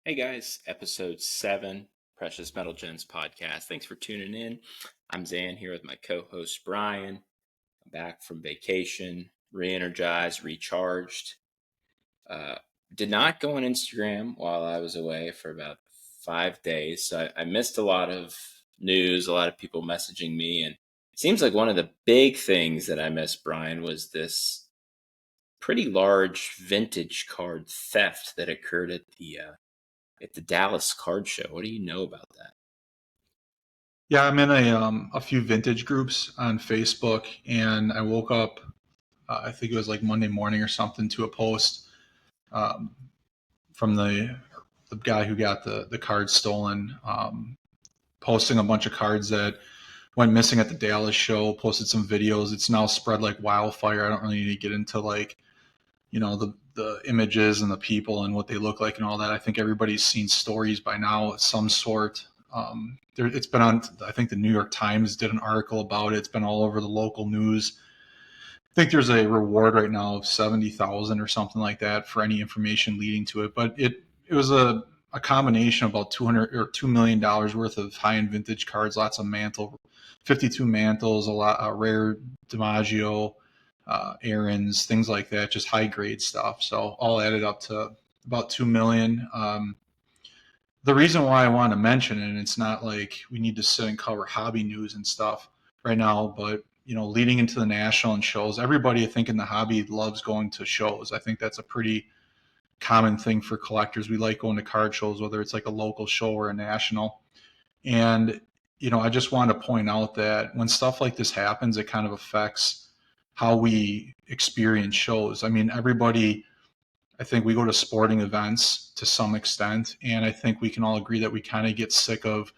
Hey guys, episode 7, Precious Metal Gems podcast. Thanks for tuning in. I'm Zan here with my co host Brian. I'm back from vacation, re energized, recharged. Uh, did not go on Instagram while I was away for about 5 days. So I missed a lot of news, a lot of people messaging me. And it seems like one of the big things that I missed, Brian, was this pretty large vintage card theft that occurred at the Dallas card show. What do you know about that? Yeah, I'm in a few vintage groups on Facebook, and I woke up. I think it was like Monday morning or something to a post um, from the guy who got the cards stolen, posting a bunch of cards that went missing at the Dallas show. Posted some videos. It's now spread like wildfire. I don't really need to get into like the images and the people and what they look like and all that. I think everybody's seen stories by now of some sort. It's been on. I think the New York Times did an article about it. It's been all over the local news. I think there's a reward right now of 70,000 or something like that for any information leading to it. But it was a combination of about 200 or $2 million worth of high end vintage cards, lots of mantle, 52 mantles, a lot rare DiMaggio, errands, things like that, just high grade stuff. So all added up to about 2 million. The reason why I want to mention it, and it's not like we need to sit and cover hobby news and stuff right now, but leading into the national and shows, everybody I think in the hobby loves going to shows. I think that's a pretty common thing for collectors. We like going to card shows, whether it's like a local show or a national. And I just want to point out that when stuff like this happens, it kind of affects how we experience shows. I mean, everybody, I think we go to sporting events to some extent, and I think we can all agree that we kind of get sick of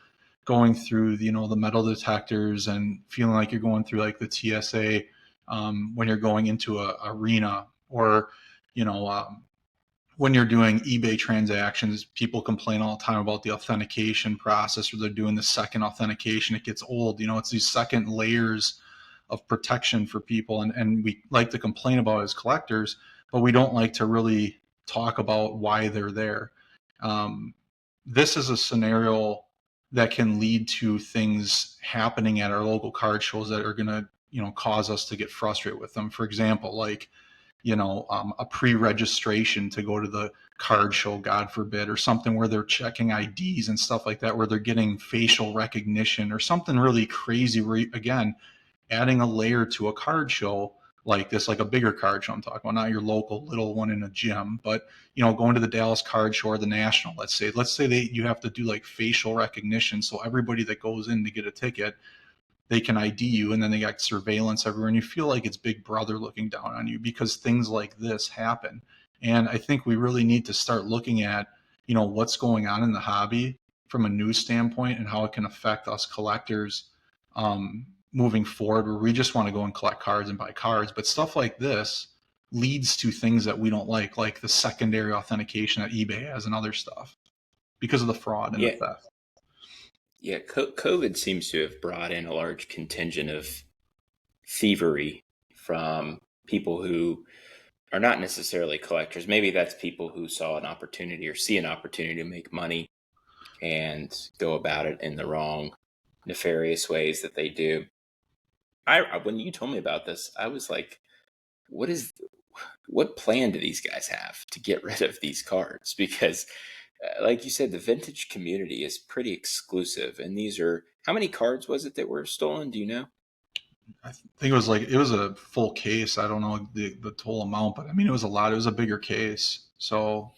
going through the metal detectors and feeling like you're going through like the TSA when you're going into a arena, or you know um, when you're doing eBay transactions. People complain all the time about the authentication process, where they're doing the second authentication. It gets old. It's these second layers of protection for people, and we like to complain about it as collectors, but we don't like to really talk about why they're there. Um, this is a scenario that can lead to things happening at our local card shows that are going to cause us to get frustrated with them. For example, like a pre-registration to go to the card show, God forbid, or something where they're checking IDs and stuff like that, where they're getting facial recognition or something really crazy. Where, again, adding a layer to a card show like this, like a bigger card show I'm talking about, not your local little one in a gym, but going to the Dallas card show or the national, let's say you have to do like facial recognition, so everybody that goes in to get a ticket, they can ID you, and then they got surveillance everywhere, and you feel like it's Big Brother looking down on you because things like this happen. And I think we really need to start looking at, what's going on in the hobby from a news standpoint and how it can affect us collectors moving forward, where we just want to go and collect cards and buy cards. But stuff like this leads to things that we don't like the secondary authentication that eBay has and other stuff because of the fraud and the Yeah, theft. yeah. COVID seems to have brought in a large contingent of thievery from people who are not necessarily collectors. Maybe that's people who saw an opportunity or see an opportunity to make money and go about it in the wrong, nefarious ways that they do. When you told me about this, I was like, what plan do these guys have to get rid of these cards? Because like you said, the vintage community is pretty exclusive, and these are, how many cards was it that were stolen? Do you know? I think it was a full case. I don't know the total amount, but I mean it was a lot. It was a bigger case. So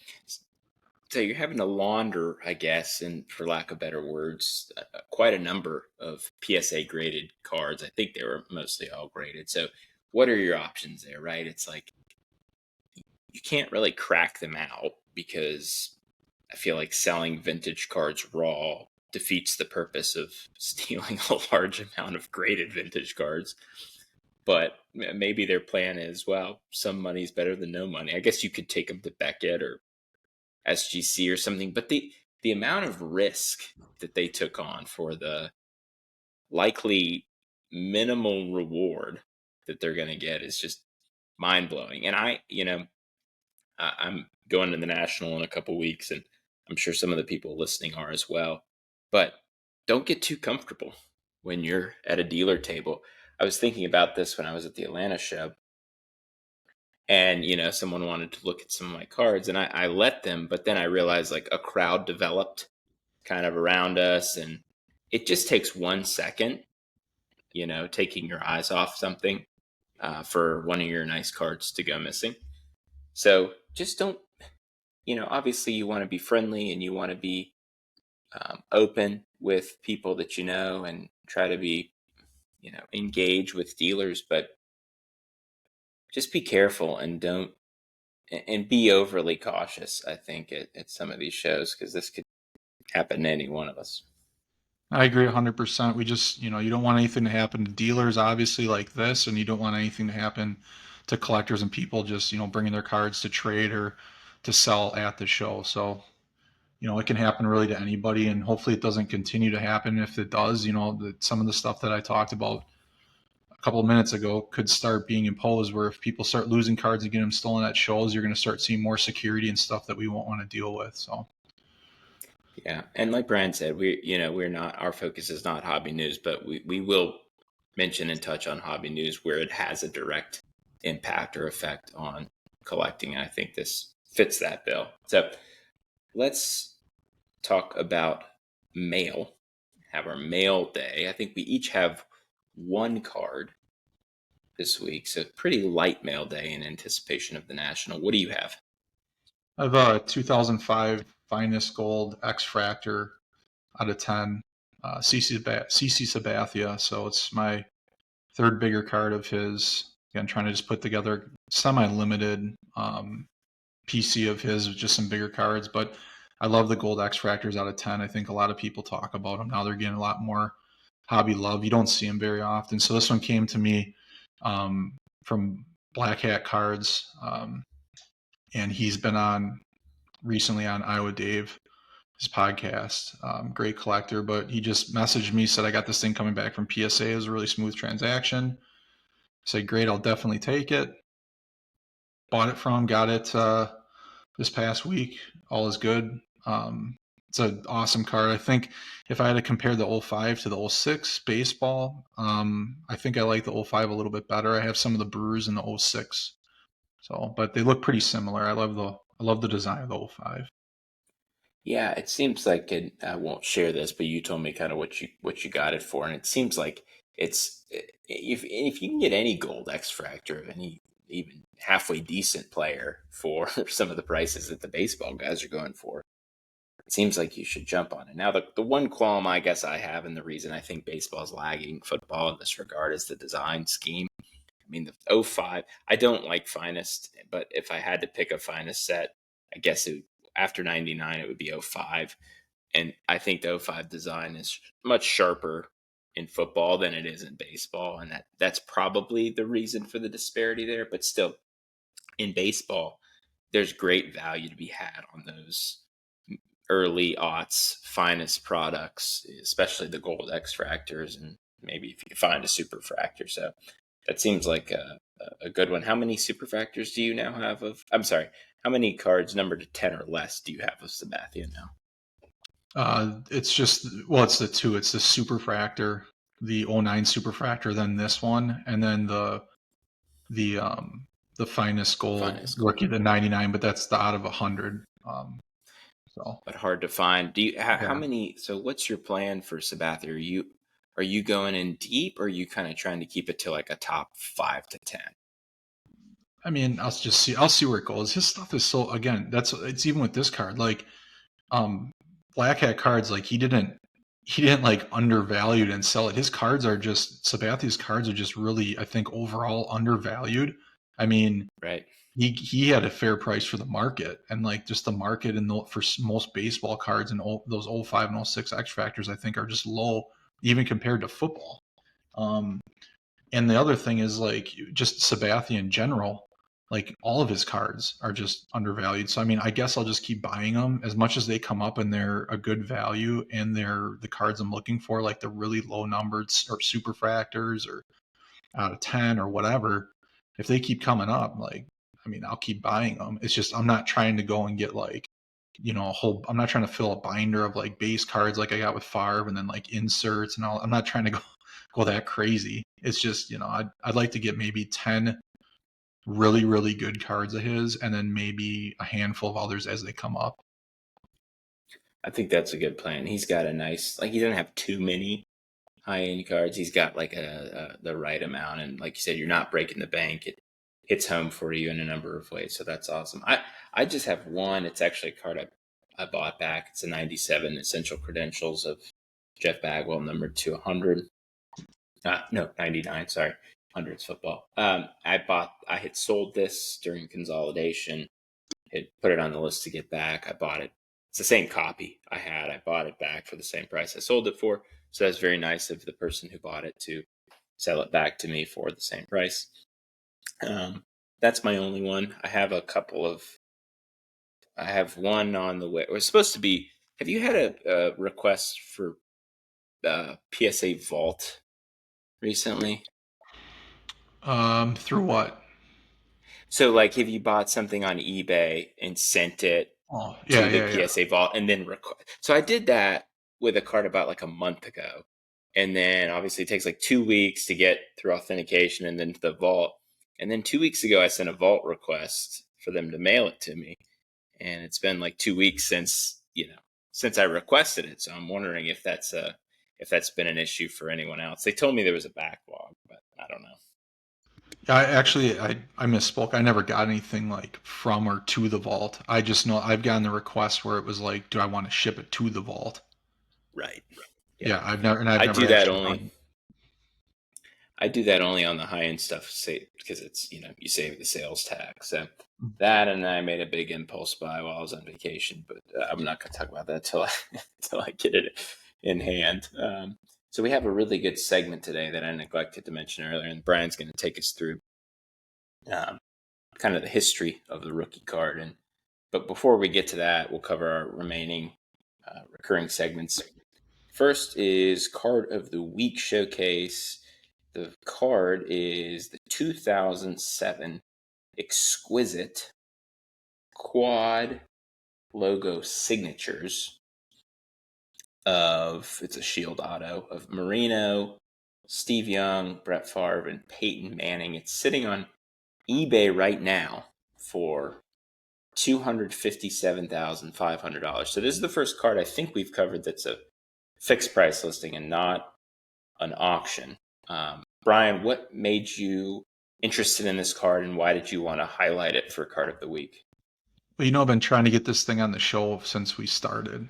So you're having to launder, I guess, and for lack of better words, quite a number of PSA graded cards. I think they were mostly all graded. So what are your options there, right? It's like you can't really crack them out because I feel like selling vintage cards raw defeats the purpose of stealing a large amount of graded vintage cards. But maybe their plan is, well, some money's better than no money. I guess you could take them to Beckett or SGC or something, but the amount of risk that they took on for the likely minimal reward that they're going to get is just mind blowing. And I'm going to the national in a couple weeks, and I'm sure some of the people listening are as well. But don't get too comfortable when you're at a dealer table. I was thinking about this when I was at the Atlanta show, and someone wanted to look at some of my cards, and I let them, but then I realized like a crowd developed kind of around us, and it just takes 1 second, taking your eyes off something, for one of your nice cards to go missing. So just don't, obviously you want to be friendly and you want to be open with people that and try to be, engage with dealers, but just be careful and don't, and be overly cautious, I think, at some of these shows, because this could happen to any one of us. I agree 100%. We just, you don't want anything to happen to dealers, obviously, like this, and you don't want anything to happen to collectors and people just, bringing their cards to trade or to sell at the show. So, it can happen really to anybody, and hopefully it doesn't continue to happen. If it does, some of the stuff that I talked about a couple of minutes ago could start being imposed, where if people start losing cards and getting them stolen at shows, you're going to start seeing more security and stuff that we won't want to deal with. So. Yeah, and like Brian said, we're not, our focus is not hobby news, but we will mention and touch on hobby news where it has a direct impact or effect on collecting. And I think this fits that bill. So let's talk about mail. Have our mail day. I think we each have one card this week, so pretty light mail day in anticipation of the national. What do you have? I have a 2005 Finest Gold X Fractor out of 10, CC Sabathia. So it's my third bigger card of his. Again, trying to just put together semi-limited PC of his with just some bigger cards. But I love the Gold X Fractors out of 10. I think a lot of people talk about them. Now they're getting a lot more hobby love. You don't see them very often. So this one came to me from Black Hat Cards. And he's been on recently on Iowa Dave, his podcast. Great collector, but he just messaged me, said, I got this thing coming back from PSA. It was a really smooth transaction. I said, great, I'll definitely take it. Bought it from him, got it this past week. All is good. It's an awesome card. I think if I had to compare the 05 to the 06 baseball, I think I like the 05 a little bit better. I have some of the Brewers in the 06. So, but they look pretty similar. I love the design of the 05. Yeah, it seems like it, I won't share this, but you told me kind of what you got it for, and it seems like it's, if you can get any gold X Fractor of any even halfway decent player for some of the prices that the baseball guys are going for, it seems like you should jump on it. Now, the one qualm I guess I have, and the reason I think baseball is lagging football in this regard, is the design scheme. I mean, the '05, I don't like Finest, but if I had to pick a Finest set, I guess after 99, it would be '05. And I think the '05 design is much sharper in football than it is in baseball. And that's probably the reason for the disparity there. But still, in baseball, there's great value to be had on those early aughts finest products, especially the gold X Fractors, and maybe if you find a super fractor. So that seems like a good one. How many super fractors do you now have of? I'm sorry. How many cards numbered to 10 or less do you have of Sabathia now? It's just, well, it's the two. It's the Superfractor, the '09 Superfractor, then this one, and then the Finest Gold Finest gold, rookie, the 99, but that's the out of 100. So but hard to find. Do you? How yeah, many? So what's your plan for Sabathia? Are you going in deep, or are you kind of trying to keep it to like a top 5 to 10? I mean, I'll see where it goes. His stuff is so, again, it's even with this card, like Black Hat Cards, like he didn't like undervalue it and sell it. His cards are just Sabathia's cards are just really, I think, overall undervalued. I mean, Right. he had a fair price for the market, and like just the market and for most baseball cards and those '05 and '06 X Factors, I think, are just low even compared to football. Um, and the other thing is like just Sabathia in general, like all of his cards are just undervalued. So I mean, I guess I'll just keep buying them as much as they come up and they're a good value and they're the cards I'm looking for, like the really low numbered or super fractors or out of 10 or whatever. If they keep coming up, like, I mean, I'll keep buying them. It's just I'm not trying to go and get like I'm not trying to fill a binder of like base cards like I got with Favre and then like inserts and all. I'm not trying to go that crazy. It's just, I'd like to get maybe 10 really, really good cards of his and then maybe a handful of others as they come up. I think that's a good plan. He's got a nice, like, he doesn't have too many high end cards. He's got like the right amount, and like you said, you're not breaking the bank. It hits home for you in a number of ways, so that's awesome. I just have one. It's actually a card I bought back. It's a '97 Essential Credentials of Jeff Bagwell, numbered to 100. No, 99. Sorry, hundreds football. I had sold this during consolidation. Had put it on the list to get back. I bought it. It's the same copy I had. I bought it back for the same price I sold it for. So that's very nice of the person who bought it to sell it back to me for the same price. That's my only one. I have one on the way. It was supposed to be. Have you had a request for PSA Vault recently? Through what? So, like, if you bought something on eBay and sent it Oh, yeah, to the yeah, yeah. PSA Vault and then so I did that with a card about like a month ago. And then obviously it takes like 2 weeks to get through authentication and then to the vault. And then 2 weeks ago, I sent a vault request for them to mail it to me. And it's been like 2 weeks since I requested it. So I'm wondering if that's been an issue for anyone else. They told me there was a backlog, but I don't know. I misspoke. I never got anything like from or to the vault. I just know I've gotten the request where it was like, do I want to ship it to the vault? Right. Yeah. Yeah, I've I never do that actually only. I do that only on the high end stuff, say, because it's, you save the sales tax. So that, and I made a big impulse buy while I was on vacation, but I'm not going to talk about that till till I get it in hand. So we have a really good segment today that I neglected to mention earlier, and Brian's going to take us through um, kind of the history of the rookie card. But before we get to that, we'll cover our remaining recurring segments. First is Card of the Week Showcase. The card is the 2007 Exquisite Quad Logo Signatures it's a Shield auto of Marino, Steve Young, Brett Favre, and Peyton Manning. It's sitting on eBay right now for $257,500. So this is the first card I think we've covered that's a fixed price listing and not an auction. Brian, what made you interested in this card, and why did you want to highlight it for Card of the Week? Well, I've been trying to get this thing on the show since we started.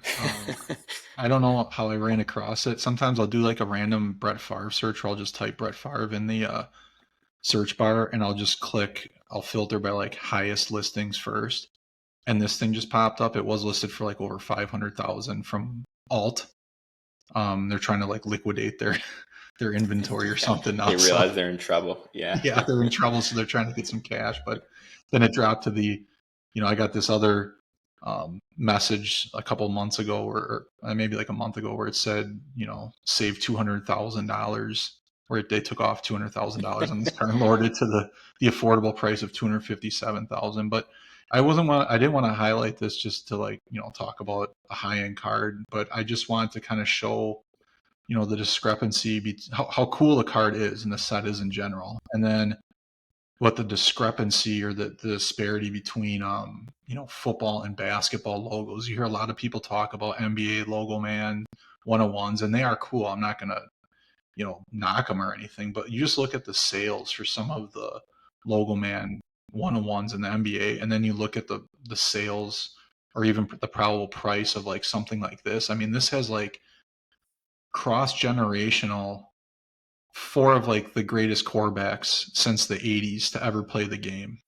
I don't know how I ran across it. Sometimes I'll do like a random Brett Favre search where I'll just type Brett Favre in the search bar and I'll filter by like highest listings first. And this thing just popped up. It was listed for like over 500,000 from Alt. They're trying to like liquidate their inventory or something now. They realize they're in trouble. Yeah. Yeah, they're in trouble, so they're trying to get some cash. But then it dropped to I got this other message a couple months ago, or maybe like a month ago, where it said, save $200,000, where they took off $200,000 on this car and lowered it to the affordable price of $257,000. But I didn't want to highlight this just to talk about a high end card, but I just wanted to kind of show the discrepancy how cool the card is and the set is in general, and then what the discrepancy or the disparity between football and basketball logos. You hear a lot of people talk about NBA logo man 101s, and they are cool. I'm not gonna knock them or anything, but you just look at the sales for some of the logo man 101s in the NBA, and then you look at the sales or even the probable price of like something like this. I mean, this has like cross-generational, four of like the greatest quarterbacks since the 80s to ever play the game.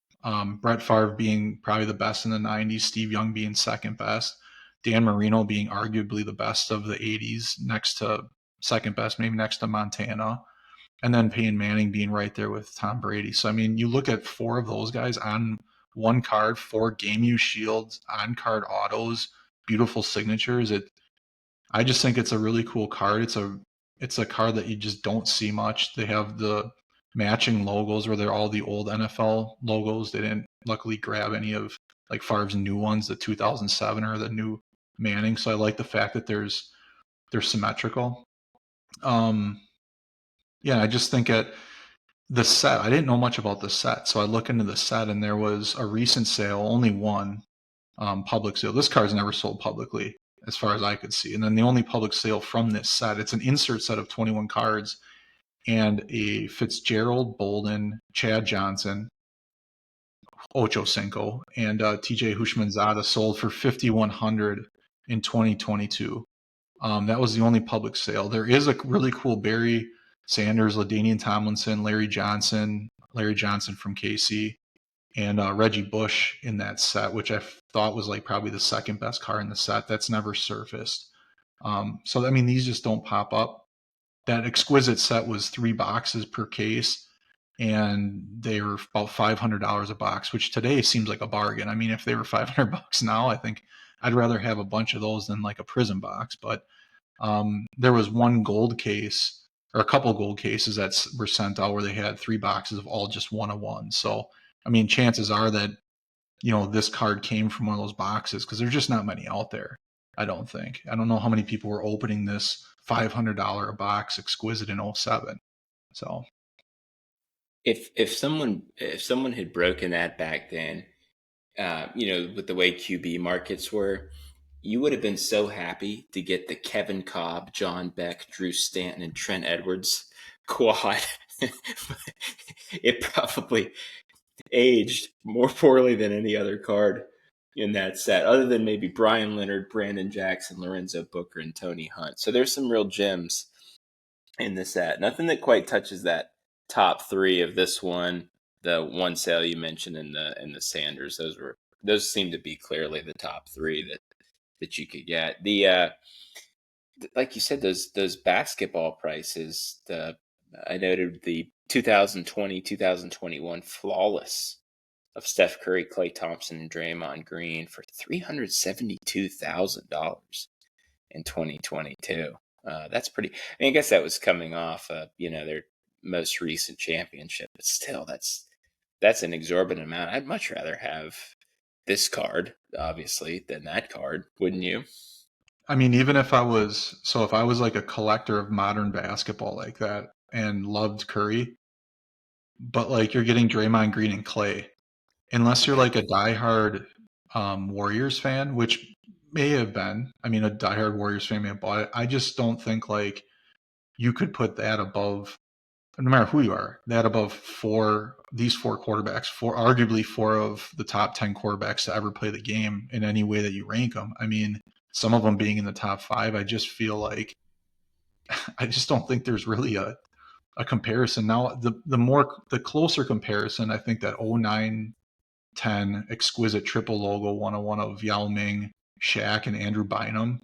Brett Favre being probably the best in the 90s, Steve Young being second best, Dan Marino being arguably the best of the 80s, next to second best, maybe next to Montana, and then Peyton Manning being right there with Tom Brady. So, I mean, you look at four of those guys on one card, four game use shields, on card autos, beautiful signatures. I just think it's a really cool card. It's a card that you just don't see much. They have the matching logos where they're all the old NFL logos. They didn't luckily grab any of like Favre's new ones, the 2007 or the new Manning. So I like the fact that they're symmetrical. Um, yeah, I just think at the set, I didn't know much about the set, so I look into the set, and there was a recent sale, only one public sale. This car's never sold publicly, as far as I could see. And then the only public sale from this set, it's an insert set of 21 cards, and a Fitzgerald, Bolden, Chad Johnson, Ocho Cinco, and TJ Hushmanzada sold for 5,100 in 2022. That was the only public sale. There is a really cool Barry Sanders, LaDainian Tomlinson, Larry Johnson from KC, and Reggie Bush in that set, which I thought was like probably the second best car in the set. That's never surfaced. So I mean, these just don't pop up. That exquisite set was 3 boxes per case, and they were about $500 a box, which today seems like a bargain. I mean, if they were $500 now, I think I'd rather have a bunch of those than like a prison box. But there was one gold case or a couple gold cases that were sent out where they had 3 boxes of all just one of one. So, I mean, chances are that, this card came from one of those boxes because there's just not many out there. I don't think. I don't know how many people were opening this $500 a box exquisite in '07. So, If someone had broken that back then, with the way QB markets were, you would have been so happy to get the Kevin Cobb, John Beck, Drew Stanton, and Trent Edwards quad. It probably aged more poorly than any other card in that set, other than maybe Brian Leonard, Brandon Jackson, Lorenzo Booker, and Tony Hunt. So there's some real gems in the set. Nothing that quite touches that top 3 of this one, the one sale you mentioned, in the Sanders. Those seem to be clearly the top 3 that you could get. The like you said, those basketball prices. I noted the 2020 2021 flawless of Steph Curry, Klay Thompson, and Draymond Green for $372,000 in 2022. That's pretty. I mean, I guess that was coming off, their most recent championship, but still, that's an exorbitant amount. I'd much rather have this card, obviously, than that card, wouldn't you? I mean, even if if I was like a collector of modern basketball like that and loved Curry, but like you're getting Draymond Green and Clay, unless you're like a diehard Warriors fan, which may have been. I mean, a diehard Warriors fan may have bought it. I just don't think like you could put that above, no matter who you are, that above these 4 quarterbacks, arguably 4 of the top 10 quarterbacks to ever play the game in any way that you rank them. I mean, some of them being in the top 5, I just feel like I just don't think there's really a comparison. Now, the closer comparison, I think that 09-10 exquisite triple logo 101 of Yao Ming, Shaq, and Andrew Bynum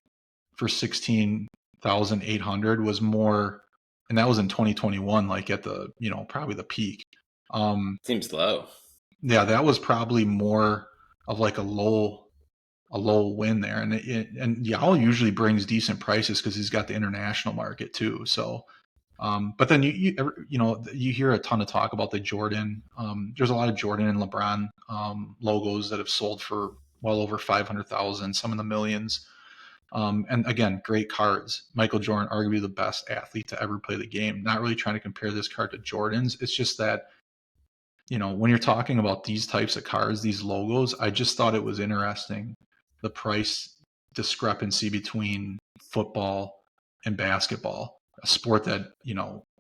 for 16,800 was more, and that was in 2021, like at the, probably the peak. Seems low. Yeah, that was probably more of like a low win there, and Yao usually brings decent prices because he's got the international market too. So, but then you hear a ton of talk about the Jordan. There's a lot of Jordan and LeBron logos that have sold for well over 500,000, some in the millions. And again, great cards. Michael Jordan, arguably the best athlete to ever play the game. Not really trying to compare this card to Jordan's. It's just that, when you're talking about these types of cards, these logos, I just thought it was interesting, the price discrepancy between football and basketball, a sport that,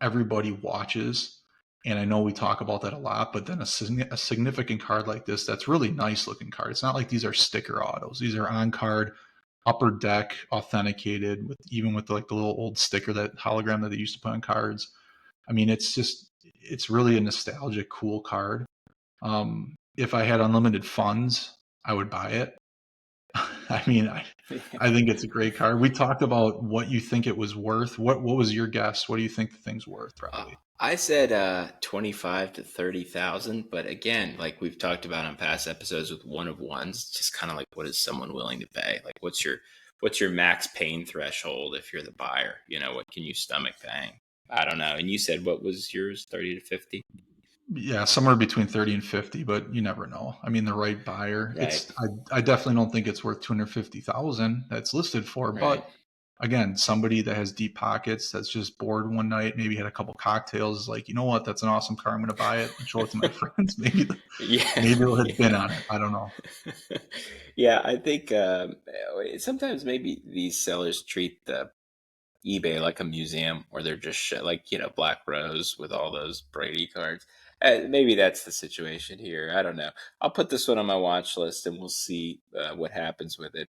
everybody watches. And I know we talk about that a lot, but then a significant card like this, that's really nice looking card. It's not like these are sticker autos. These are on card, upper deck, authenticated, with like the little old sticker, that hologram that they used to put on cards. I mean, it's really a nostalgic, cool card. If I had unlimited funds, I would buy it. I mean, I think it's a great card. We talked about what you think it was worth. What was your guess? What do you think the thing's worth, probably? I said 25 to 30,000, but again, like we've talked about on past episodes with one of ones, just kind of like, what is someone willing to pay? Like, what's your max pain threshold if you're the buyer? What can you stomach paying? I don't know. And you said what was yours, 30 to 50? Yeah, somewhere between 30 and 50, but you never know. I mean, the right buyer, Right. I definitely don't think it's worth 250,000 that's listed for, Right. but again, somebody that has deep pockets that's just bored one night, maybe had a couple cocktails, is like, you know what, that's an awesome car. I'm going to buy it and show it to my friends. Yeah. Maybe they'll hit bid Yeah. on it. I don't know. Yeah, I think sometimes maybe these sellers treat the eBay like a museum where they're just like Black Rose with all those Brady cards. Maybe that's the situation here. I don't know. I'll put this one on my watch list and we'll see what happens with it.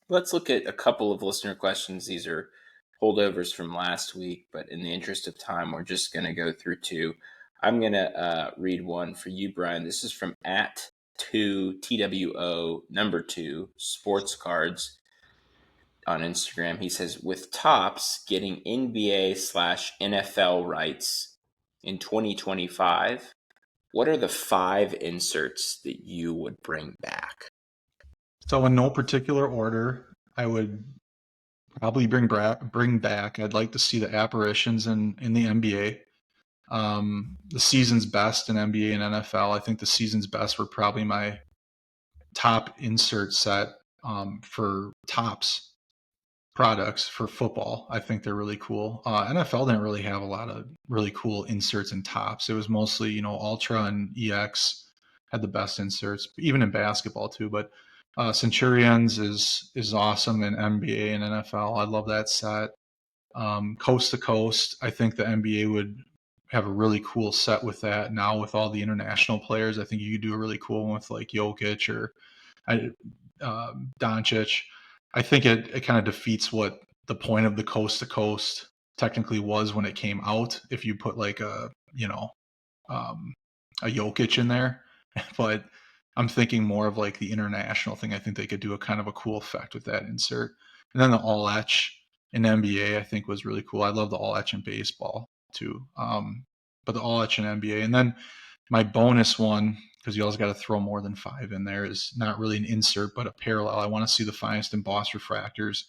Let's look at a couple of listener questions. These are holdovers from last week, but in the interest of time, we're just going to go through two. I'm going to read one for you, Brian. This is from at 2TWO number 2 sports cards on Instagram. He says, with Tops getting NBA/NFL rights in 2025, what are the 5 inserts that you would bring back? So, in no particular order, I would probably bring back. I'd like to see the apparitions in the NBA. The season's best in NBA and NFL. I think the season's best were probably my top insert set for Tops products for football. I think they're really cool. NFL didn't really have a lot of really cool inserts and Tops. It was mostly, Ultra and EX had the best inserts, even in basketball too. But Centurions is awesome in NBA and NFL. I love that set. Coast to Coast, I think the NBA would have a really cool set with that. Now with all the international players, I think you could do a really cool one with like Jokic or I, Doncic. I think it kind of defeats what the point of the Coast to Coast technically was when it came out. If you put like um, a Jokic in there, but I'm thinking more of like the international thing. I think they could do a kind of a cool effect with that insert. And then the all etch in NBA, I think was really cool. I love the all etch in baseball too. But the all etch in NBA, and then my bonus one, because you always got to throw more than 5 in there, is not really an insert, but a parallel. I want to see the finest embossed refractors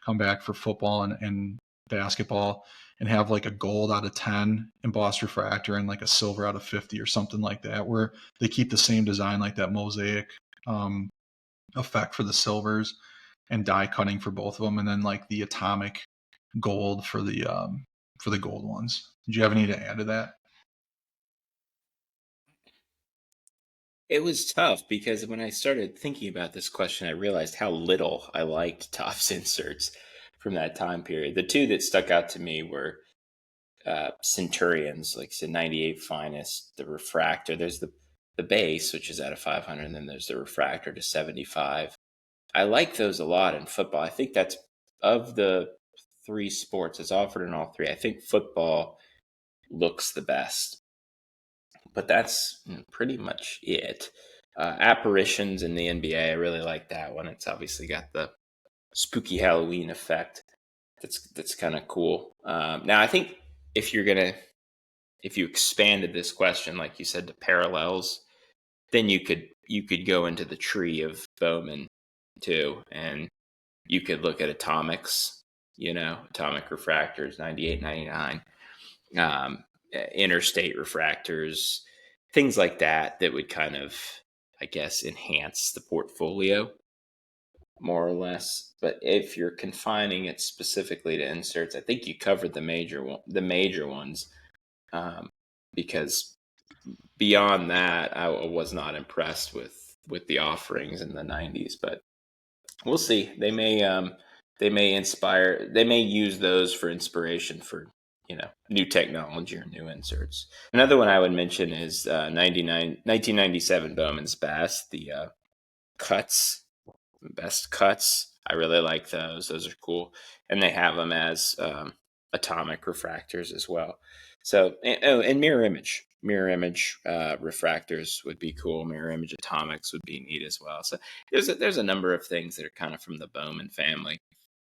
come back for football and basketball and have like a gold out of 10 embossed refractor and like a silver out of 50 or something like that, where they keep the same design, like that mosaic um, effect for the silvers and die cutting for both of them. And then like the atomic gold for the gold ones. Did you have any to add to that? It was tough because when I started thinking about this question, I realized how little I liked Topps inserts from that time period. The two that stuck out to me were Centurions, like I said, 98 finest, the refractor. There's the base, which is out of 500, and then there's the refractor to 75. I like those a lot in football. I think that's of the 3 sports, it's offered in all 3. I think football looks the best, but that's pretty much it. Apparitions in the NBA, I really like that one. It's obviously got the spooky Halloween effect. That's kind of cool. Now, I think if you're gonna if you expanded this question, like you said, to parallels, then you could go into the tree of Bowman too, and you could look at atomics, atomic refractors, 98, 99, interstate refractors, things like that would kind of, I guess, enhance the portfolio more or less. But if you're confining it specifically to inserts, I think you covered the major ones, um, because beyond that, I was not impressed with the offerings in the '90s. But we'll see. They may use those for inspiration for new technology or new inserts. Another one I would mention is 1997 Bowman's Best, the cuts, best cuts. I really like those. Those are cool, and they have them as atomic refractors as well. So, and mirror image refractors would be cool. Mirror image atomics would be neat as well. So there's a number of things that are kind of from the Bowman family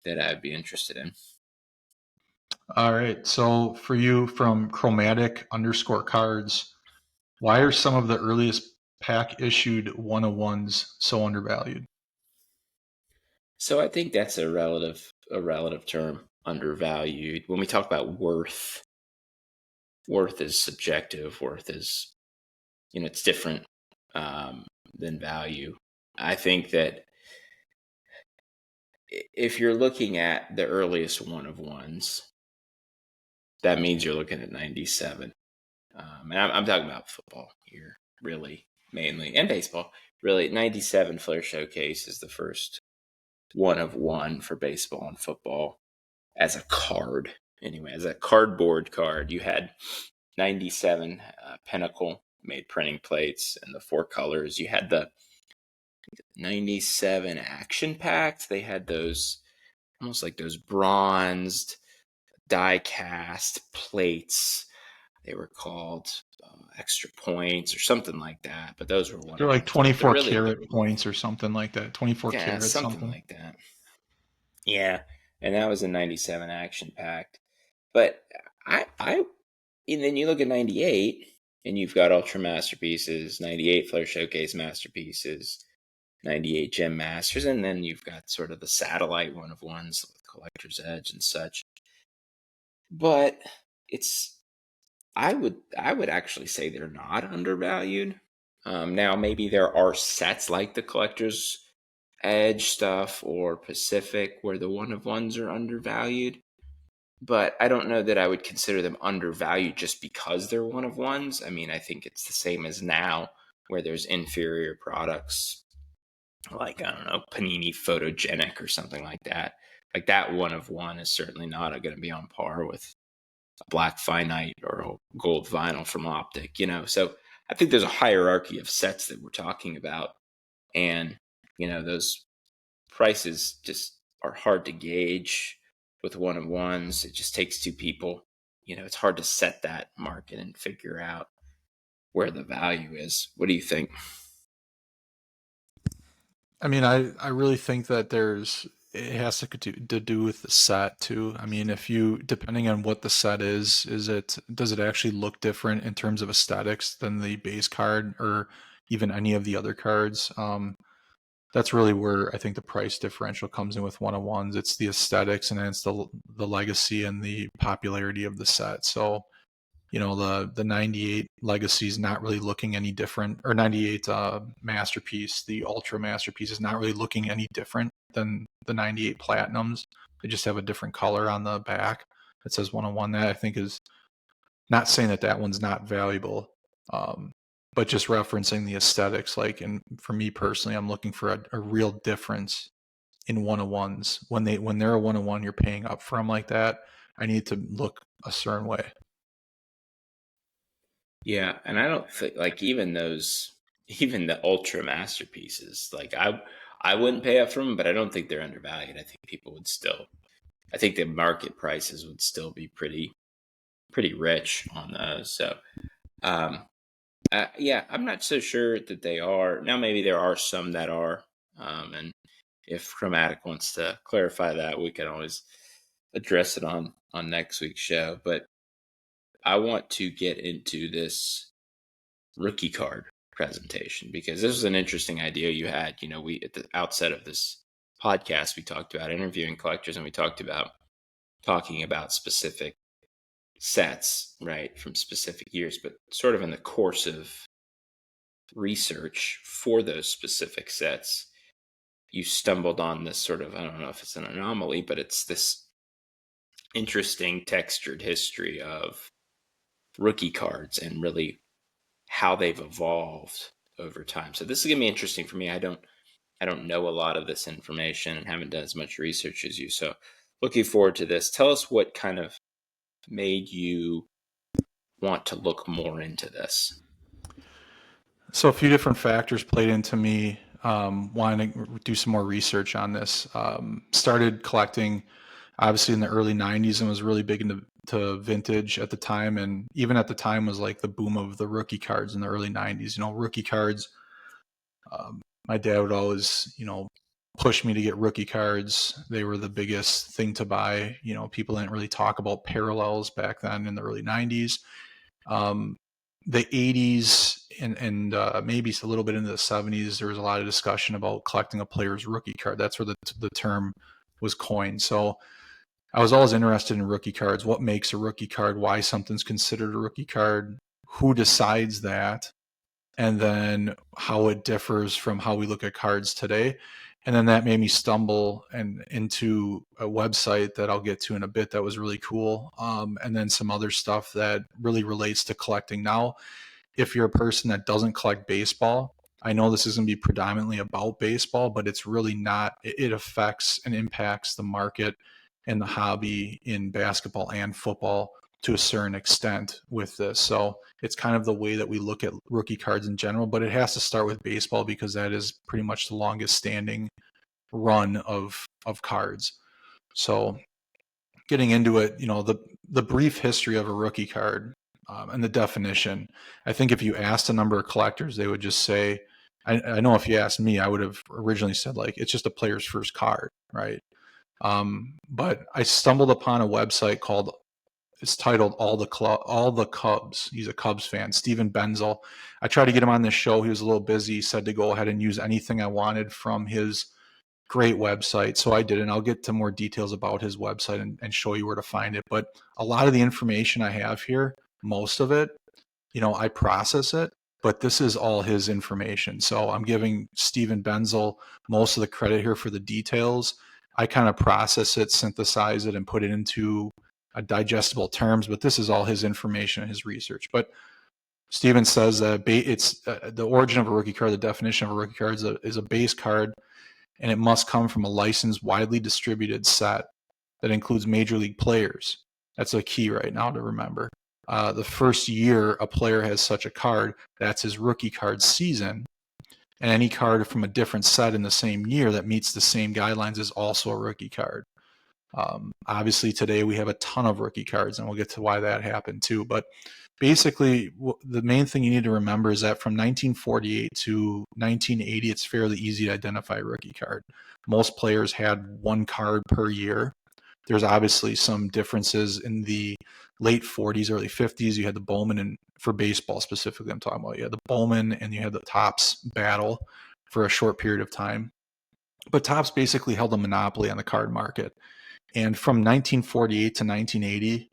that I'd be interested in. All right. So for you from chromatic_cards, why are some of the earliest pack issued 101s so undervalued? So I think that's a relative term, undervalued. When we talk about worth, worth is subjective. Worth is, it's different than value. I think that if you're looking at the earliest one of ones, that means you're looking at 97. And I'm talking about football here, really, mainly, and baseball. Really, 97 Flair Showcase is the first one of one for baseball and football as a card. Anyway, as a cardboard card, you had 97 Pinnacle made printing plates and the 4 colors. You had the 97 action packs. They had those almost like those bronzed die cast plates. They were called extra points or something like that, but those were one They're of like ones. But they're 24 really, karat points or something like that. 24 yeah, carats something something. like that. Yeah, and that was a 97 action packed. But and then you look at 98, and you've got Ultra Masterpieces, 98 Flair Showcase Masterpieces, 98 Gem Masters, and then you've got sort of the satellite one of ones with Collector's Edge and such. But I would actually say they're not undervalued. Now maybe there are sets like the Collector's Edge stuff or Pacific where the one of ones are undervalued, but I don't know that I would consider them undervalued just because they're one of ones. I mean, I think it's the same as now where there's inferior products like, I don't know, Panini Photogenic or something like that. Like that one of one is certainly not going to be on par with a black finite or a gold vinyl from Optic. So I think there's a hierarchy of sets that we're talking about, and those prices just are hard to gauge with one of ones. It just takes 2 people. It's hard to set that market and figure out where the value is. What do you think? I mean, I really think that it has to do with the set too. I mean, depending on what the set does it actually look different in terms of aesthetics than the base card or even any of the other cards? That's really where I think the price differential comes in with one-on-ones. It's the aesthetics and then it's the legacy and the popularity of the set. So, the 98 legacy is not really looking any different, or 98 masterpiece, the ultra masterpiece is not really looking any different than the 98 platinums. They just have a different color on the back that says one-on-one. That I think is not saying that one's not valuable, but just referencing the aesthetics. Like, and for me personally, I'm looking for a real difference in one-on-ones. When they're a one-on-one, you're paying up for them like that. I need to look a certain way. Yeah, and I don't think like even the ultra masterpieces, like I wouldn't pay up for them, but I don't think they're undervalued. I think people would still, I think the market prices would still be pretty rich on those. So, um, yeah, I'm not so sure that they are. Now, maybe there are some that are, and if Chromatic wants to clarify that, we can always address it on next week's show. But I want to get into this rookie card presentation because this was an interesting idea you had. We at the outset of this podcast we talked about interviewing collectors and we talked about talking about specific sets, right, from specific years, but sort of in the course of research for those specific sets, you stumbled on this sort of, I don't know if it's an anomaly, but it's this interesting textured history of rookie cards and really how they've evolved over time. So this is going to be interesting for me. I don't know a lot of this information and haven't done as much research as you. So looking forward to this. Tell us what kind of made you want to look more into this. So a few different factors played into me wanting to do some more research on this. Started collecting obviously in the early 90s and was really big into vintage at the time. And even at the time was like the boom of the rookie cards in the early 90s. Rookie cards, my dad would always, push me to get rookie cards. They were the biggest thing to buy. People didn't really talk about parallels back then in the early 90s. The 80s and maybe a little bit into the 70s, there was a lot of discussion about collecting a player's rookie card. That's where the term was coined. So I was always interested in rookie cards. What makes a rookie card? Why something's considered a rookie card? Who decides that? And then how it differs from how we look at cards today. And then that made me stumble into a website that I'll get to in a bit that was really cool. And then some other stuff that really relates to collecting. Now, if you're a person that doesn't collect baseball, I know this is going to be predominantly about baseball, but it's really not. It affects and impacts the market and the hobby in basketball and football to a certain extent with this. So it's kind of the way that we look at rookie cards in general, but it has to start with baseball because that is pretty much the longest standing run of cards. So getting into it, the brief history of a rookie card, and the definition. I think if you asked a number of collectors, they would just say, I know if you asked me, I would have originally said like it's just a player's first card, right? But I stumbled upon a website called, it's titled All the Cubs. He's a Cubs fan, Steven Benzel. I tried to get him on this show. He was a little busy. He said to go ahead and use anything I wanted from his great website. So I did, and I'll get to more details about his website and show you where to find it. But a lot of the information I have here, most of it, I process it, but this is all his information. So I'm giving Steven Benzel most of the credit here for the details. I kind of process it, synthesize it, and put it into a digestible terms, but this is all his information and his research. But Steven says that it's the origin of a rookie card, the definition of a rookie card is a base card, and it must come from a licensed, widely distributed set that includes major league players. That's a key right now to remember. The first year a player has such a card, that's his rookie card season. And any card from a different set in the same year that meets the same guidelines is also a rookie card. Obviously, today we have a ton of rookie cards, and we'll get to why that happened too. But basically, the main thing you need to remember is that from 1948 to 1980, it's fairly easy to identify a rookie card. Most players had one card per year. There's obviously some differences in the late 40s, early 50s. You had the Bowman, and for baseball specifically, I'm talking about, you had the Bowman and you had the Topps battle for a short period of time. But Topps basically held a monopoly on the card market. And from 1948 to 1980,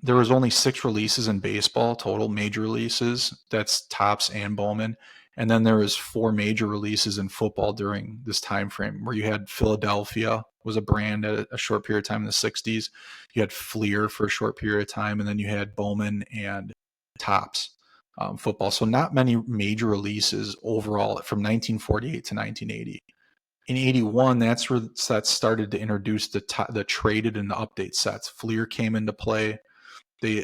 there was only 6 releases in baseball total, major releases. That's Topps and Bowman. And then there was 4 major releases in football during this time frame, where you had Philadelphia was a brand at a short period of time in the 60s. You had Fleer for a short period of time, and then you had Bowman and Topps football. So not many major releases overall from 1948 to 1980. In 81, that's where sets started to introduce the traded and the update sets. Fleer came into play. They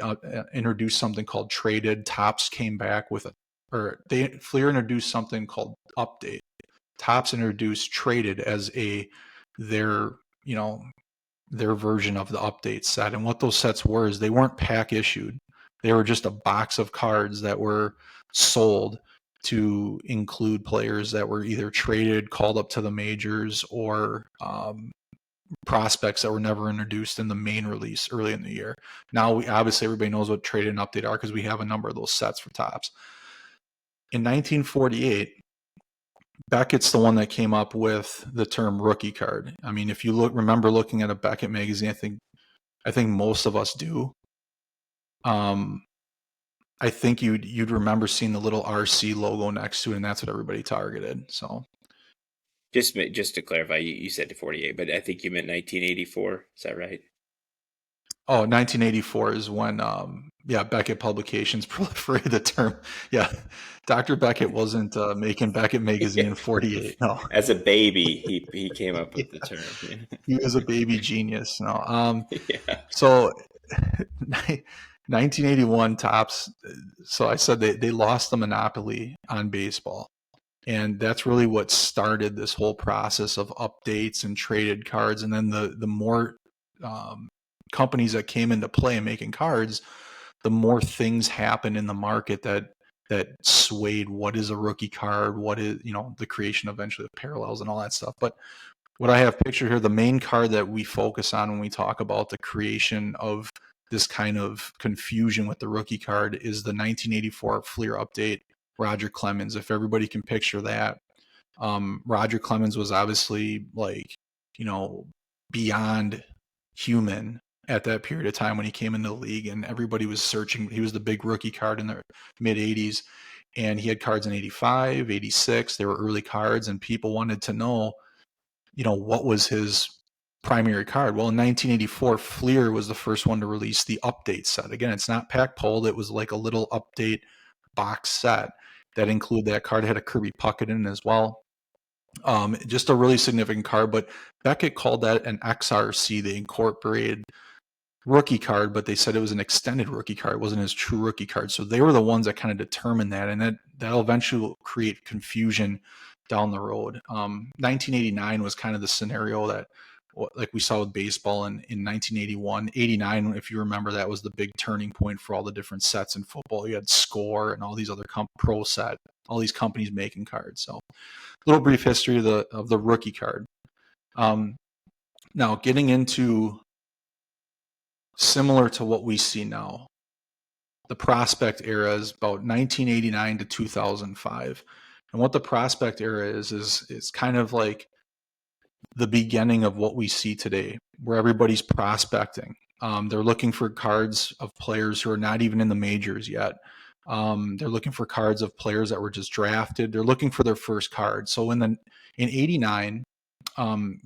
introduced something called traded. Topps came back with Fleer introduced something called update. Topps introduced traded as their version of the update set. And what those sets were is they weren't pack issued. They were just a box of cards that were sold to include players that were either traded, called up to the majors, or prospects that were never introduced in the main release early in the year. Now, obviously everybody knows what traded and update are because we have a number of those sets for Topps. In 1948, Beckett's the one that came up with the term rookie card. I mean, if you remember looking at a Beckett magazine, I think most of us do. I think you'd remember seeing the little RC logo next to it, and that's what everybody targeted. So, just to clarify, you said 48, but I think you meant 1984. Is that right? Oh, 1984 is when Beckett Publications proliferated the term. Yeah, Dr. Beckett wasn't making Beckett magazine in 48. No, as a baby, he came up with the term. He was a baby genius. No, yeah. So 1981 Topps. So I said they lost the monopoly on baseball. And that's really what started this whole process of updates and traded cards. And then the more companies that came into play in making cards, the more things happen in the market that swayed what is a rookie card, what is, the creation eventually of parallels and all that stuff. But what I have pictured here, the main card that we focus on when we talk about the creation of this kind of confusion with the rookie card is the 1984 Fleer update, Roger Clemens. If everybody can picture that, Roger Clemens was obviously beyond human at that period of time when he came into the league, and everybody was searching. He was the big rookie card in the mid 80s, and he had cards in 85, 86. They were early cards, and people wanted to know, what was his primary card. Well, in 1984, Fleer was the first one to release the update set. Again, it's not pack pulled. It was like a little update box set that included that card. It had a Kirby Puckett in it as well. Just a really significant card, but Beckett called that an XRC. They incorporated rookie card, but they said it was an extended rookie card. It wasn't his true rookie card. So they were the ones that kind of determined that, and that'll eventually create confusion down the road. 1989 was kind of the scenario that, like we saw with baseball in 1981, 89, if you remember, that was the big turning point for all the different sets in football. You had Score and all these other Pro Set, all these companies making cards. So little brief history of the rookie card. Now getting into similar to what we see now, the prospect era is about 1989 to 2005. And what the prospect era is kind of like the beginning of what we see today, where everybody's prospecting. They're looking for cards of players who are not even in the majors yet. They're looking for cards of players that were just drafted. They're looking for their first card. So in 89,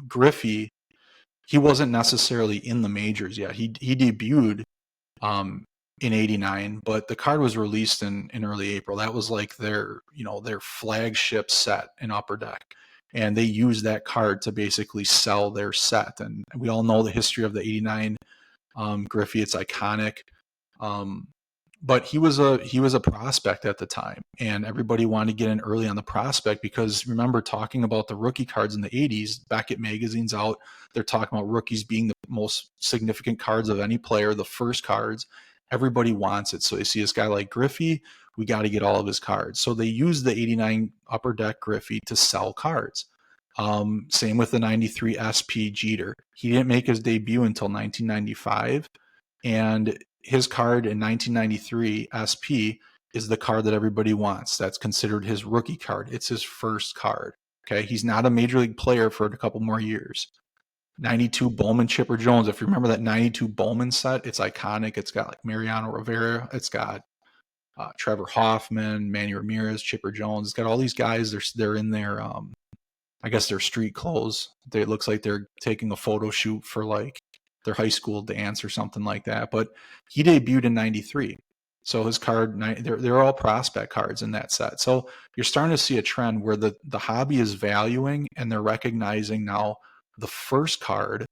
Griffey, he wasn't necessarily in the majors yet. He debuted in 89, but the card was released in early April. That was like their flagship set in Upper Deck. And they used that card to basically sell their set. And we all know the history of the 89 Griffey. It's iconic. But he was a prospect at the time, and everybody wanted to get in early on the prospect because remember talking about the rookie cards in the 80s, Beckett magazine's out. They're talking about rookies being the most significant cards of any player, the first cards. Everybody wants it. So they see this guy like Griffey, we got to get all of his cards. So they used the 89 Upper Deck Griffey to sell cards. Same with the 93 SP Jeter. He didn't make his debut until 1995, and his card in 1993 SP is the card that everybody wants. That's considered his rookie card. It's his first card. Okay, he's not a major league player for a couple more years. 92 Bowman Chipper Jones. If you remember that 92 Bowman set, it's iconic. It's got like Mariano Rivera. It's got Trevor Hoffman, Manny Ramirez, Chipper Jones. It's got all these guys. They're in their I guess their street clothes. It looks like they're taking a photo shoot for like their high school dance or something like that. But he debuted in 93. So his card, they're all prospect cards in that set. So you're starting to see a trend where the hobby is valuing and they're recognizing now the first card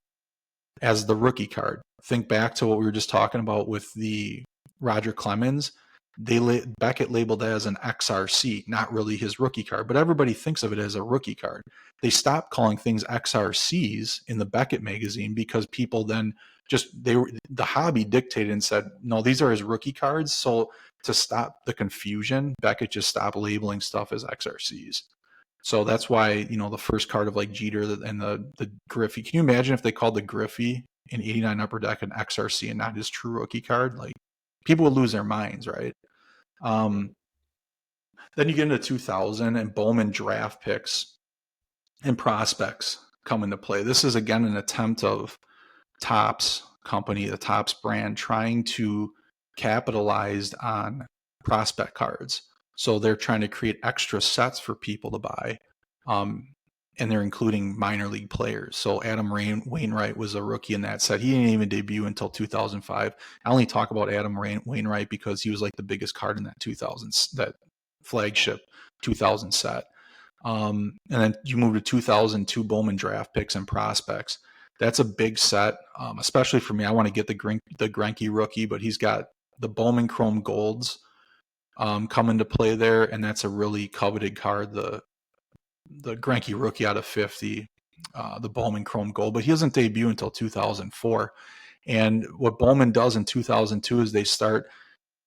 as the rookie card. Think back to what we were just talking about with the Roger Clemens. Beckett labeled that as an XRC, not really his rookie card, but everybody thinks of it as a rookie card. They stopped calling things XRCs in the Beckett magazine because people then the hobby dictated and said, no, these are his rookie cards. So to stop the confusion, Beckett just stopped labeling stuff as XRCs. So that's why, the first card of like Jeter and the Griffey. Can you imagine if they called the Griffey in 89 Upper Deck an XRC and not his true rookie card? Like, people would lose their minds, right? Then you get into 2000 and Bowman draft picks and prospects come into play. This is again an attempt of Topps company, the Topps brand, trying to capitalize on prospect cards. So they're trying to create extra sets for people to buy. And they're including minor league players. So Adam Wainwright was a rookie in that set. He didn't even debut until 2005. I only talk about Adam Wainwright because he was like the biggest card in that flagship 2000 set. And then you move to 2002 Bowman draft picks and prospects. That's a big set, especially for me. I want to get the Greinke rookie, but he's got the Bowman Chrome Golds come into play there, and that's a really coveted card. The Greinke rookie out of 50, the Bowman Chrome Gold, but he doesn't debut until 2004. And what Bowman does in 2002 is they start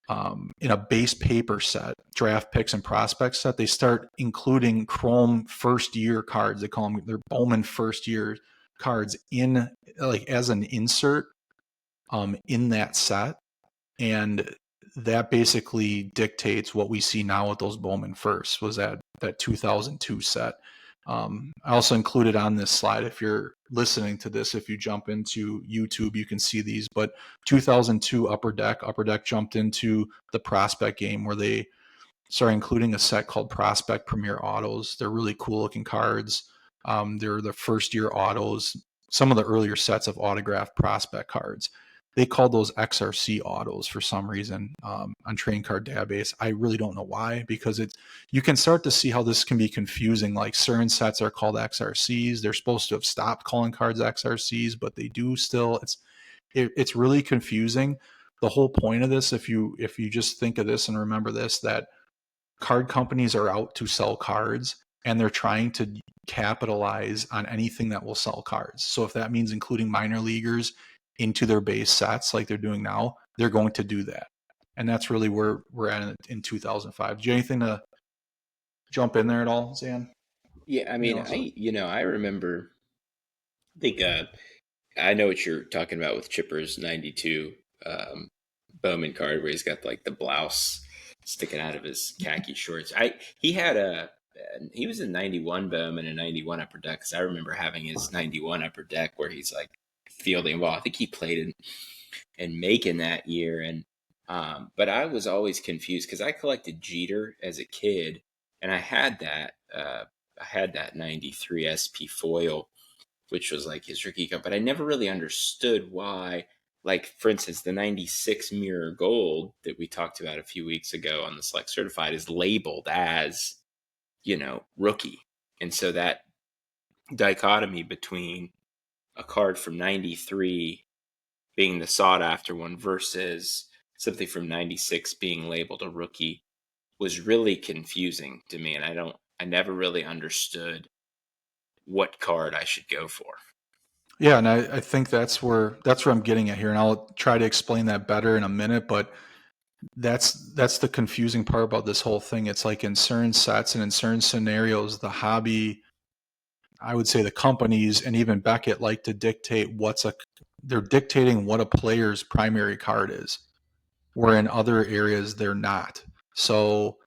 in a base paper set, draft picks and prospects set, they start including Chrome first year cards. They call them their Bowman first year cards in like as an insert in that set. And that basically dictates what we see now with those Bowman firsts was that 2002 set. I also included on this slide, if you're listening to this, if you jump into YouTube, you can see these. But 2002 Upper Deck jumped into the prospect game where they started including a set called Prospect Premier Autos. They're really cool looking cards. They're the first year autos, some of the earlier sets of autographed prospect cards. They called those XRC autos for some reason on Trading Card Database. I really don't know why, because you can start to see how this can be confusing. Like certain sets are called XRCs. They're supposed to have stopped calling cards XRCs, but they do still. It's really confusing. The whole point of this, if you just think of this and remember this, that card companies are out to sell cards and they're trying to capitalize on anything that will sell cards. So if that means including minor leaguers into their base sets like they're doing now, they're going to do that. And that's really where we're at in 2005. Do you have anything to jump in there at all, Zan? Yeah, I You mean, know, so I remember. I think I know what you're talking about with Chipper's '92 um, Bowman card, where he's got like the blouse sticking out of his khaki shorts. He was in '91 Bowman and '91 Upper Deck, because I remember having his '91 Upper Deck where he's like fielding ball. I think he played in Macon that year, and but I was always confused because I collected Jeter as a kid, and I had that '93 SP foil, which was like his rookie cup, but I never really understood why. Like, for instance, the '96 Mirror Gold that we talked about a few weeks ago on the Select Certified is labeled as, rookie. And so that dichotomy between a card from '93 being the sought after one versus something from '96 being labeled a rookie was really confusing to me. And I never really understood what card I should go for. yeah, and I think that's where I'm getting at here, and I'll try to explain that better in a minute. But that's the confusing part about this whole thing. It's like in certain sets and in certain scenarios, the hobby, I would say the companies and even Beckett like to dictate they're dictating what a player's primary card is, where in other areas they're not. So,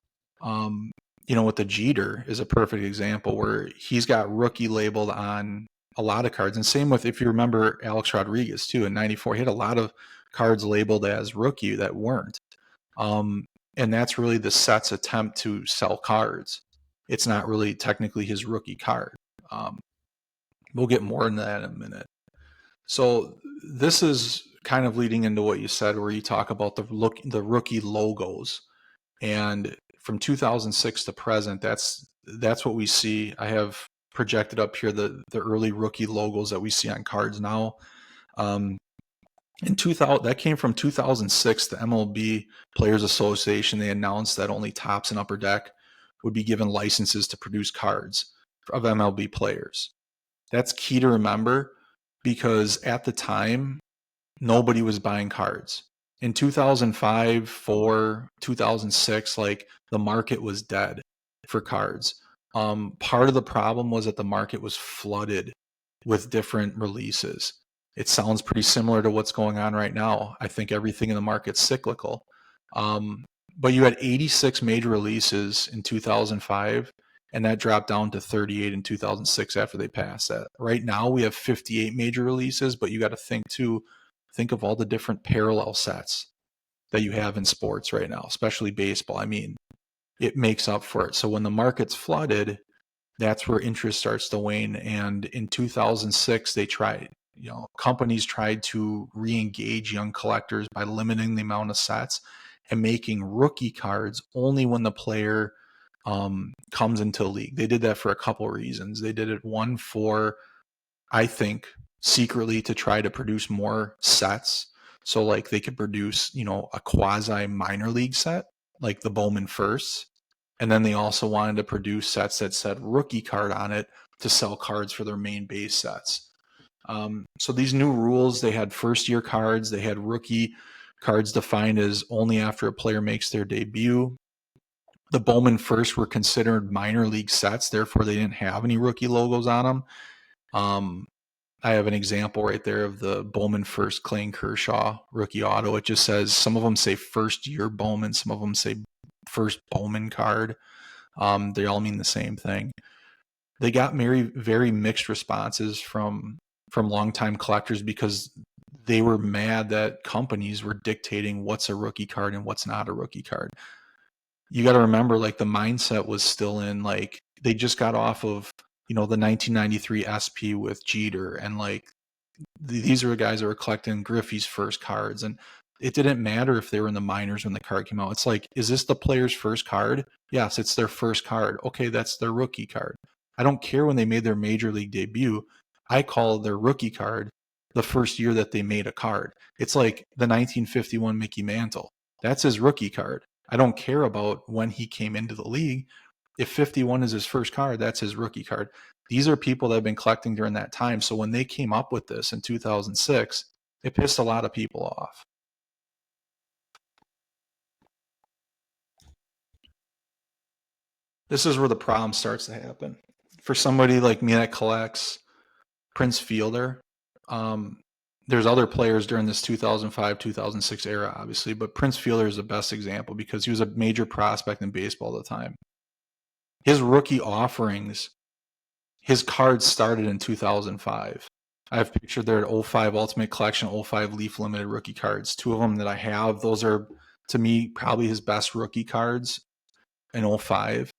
with the Jeter is a perfect example where he's got rookie labeled on a lot of cards. And same with, if you remember Alex Rodriguez too, in '94, he had a lot of cards labeled as rookie that weren't. And that's really the set's attempt to sell cards. It's not really technically his rookie card. Um, we'll get more into that in a minute. So this is kind of leading into what you said, where you talk about the rookie logos, and from 2006 to present, that's what we see. I have projected up here the early rookie logos that we see on cards now. In 2000, that came from 2006, the MLB Players Association. They announced that only Topps and Upper Deck would be given licenses to produce cards of MLB players. That's key to remember, because at the time, nobody was buying cards. In 2005, 4, 2006, like the market was dead for cards. Part of the problem was that the market was flooded with different releases. It sounds pretty similar to what's going on right now. I think everything in the market's cyclical. But you had 86 major releases in 2005, and that dropped down to 38 in 2006 after they passed that. Right now, we have 58 major releases, but you got to think of all the different parallel sets that you have in sports right now, especially baseball. I mean, it makes up for it. So when the market's flooded, that's where interest starts to wane. And in 2006, companies tried to re-engage young collectors by limiting the amount of sets and making rookie cards only when the player comes into a league. They did that for a couple of reasons. They did it, one, for, I think, secretly to try to produce more sets. So like they could produce, a quasi minor league set, like the Bowman Firsts. And then they also wanted to produce sets that said rookie card on it to sell cards for their main base sets. So these new rules, they had first year cards, they had rookie cards defined as only after a player makes their debut. The Bowman First were considered minor league sets, therefore they didn't have any rookie logos on them. I have an example right there of the Bowman First Clayton Kershaw rookie auto. It just says, some of them say first year Bowman, some of them say first Bowman card. They all mean the same thing. they got very mixed responses from longtime collectors because they were mad that companies were dictating what's a rookie card and what's not a rookie card. You got to remember, like, the mindset was still in, like, they just got off of, the 1993 SP with Jeter, and like these are the guys that were collecting Griffey's first cards, and it didn't matter if they were in the minors when the card came out. It's like, is this the player's first card? Yes, it's their first card. Okay, that's their rookie card. I don't care when they made their major league debut. I call their rookie card the first year that they made a card. It's like the 1951 Mickey Mantle. That's his rookie card. I don't care about when he came into the league. If 51 is his first card, that's his rookie card. These are people that have been collecting during that time. So when they came up with this in 2006, it pissed a lot of people off. This is where the problem starts to happen. For somebody like me that collects Prince Fielder, there's other players during this 2005, 2006 era, obviously, but Prince Fielder is the best example because he was a major prospect in baseball at the time. His rookie offerings, his cards started in 2005. I have pictured there at 05 Ultimate Collection, 05 Leaf Limited rookie cards. Two of them that I have, those are, to me, probably his best rookie cards in 05.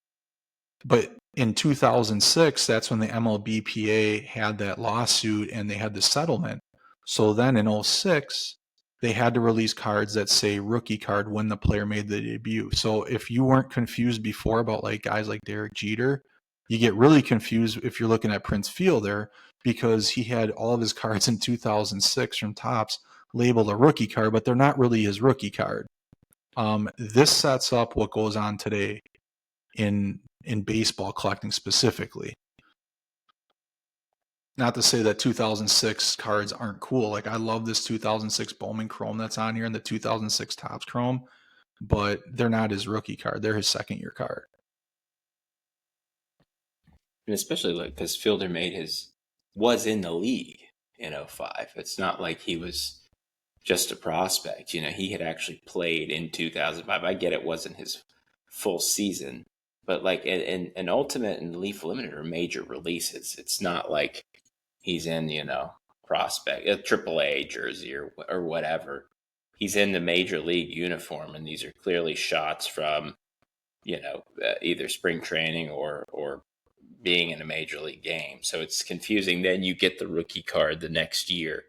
But in 2006, that's when the MLBPA had that lawsuit and they had the settlement. So then in 06, they had to release cards that say rookie card when the player made the debut. So if you weren't confused before about like guys like Derek Jeter, you get really confused if you're looking at Prince Fielder because he had all of his cards in 2006 from Topps labeled a rookie card, but they're not really his rookie card. This sets up what goes on today in baseball collecting specifically. Not to say that 2006 cards aren't cool. Like, I love this 2006 Bowman Chrome that's on here and the 2006 Topps Chrome, but they're not his rookie card. They're his second year card. And especially like because Fielder was in the league in 05. It's not like he was just a prospect. He had actually played in 2005. I get it wasn't his full season, but like an Ultimate and Leaf Limited are major releases. It's not like he's in, prospect, a AAA jersey or whatever. He's in the major league uniform, and these are clearly shots from, either spring training or being in a major league game. So it's confusing. Then you get the rookie card the next year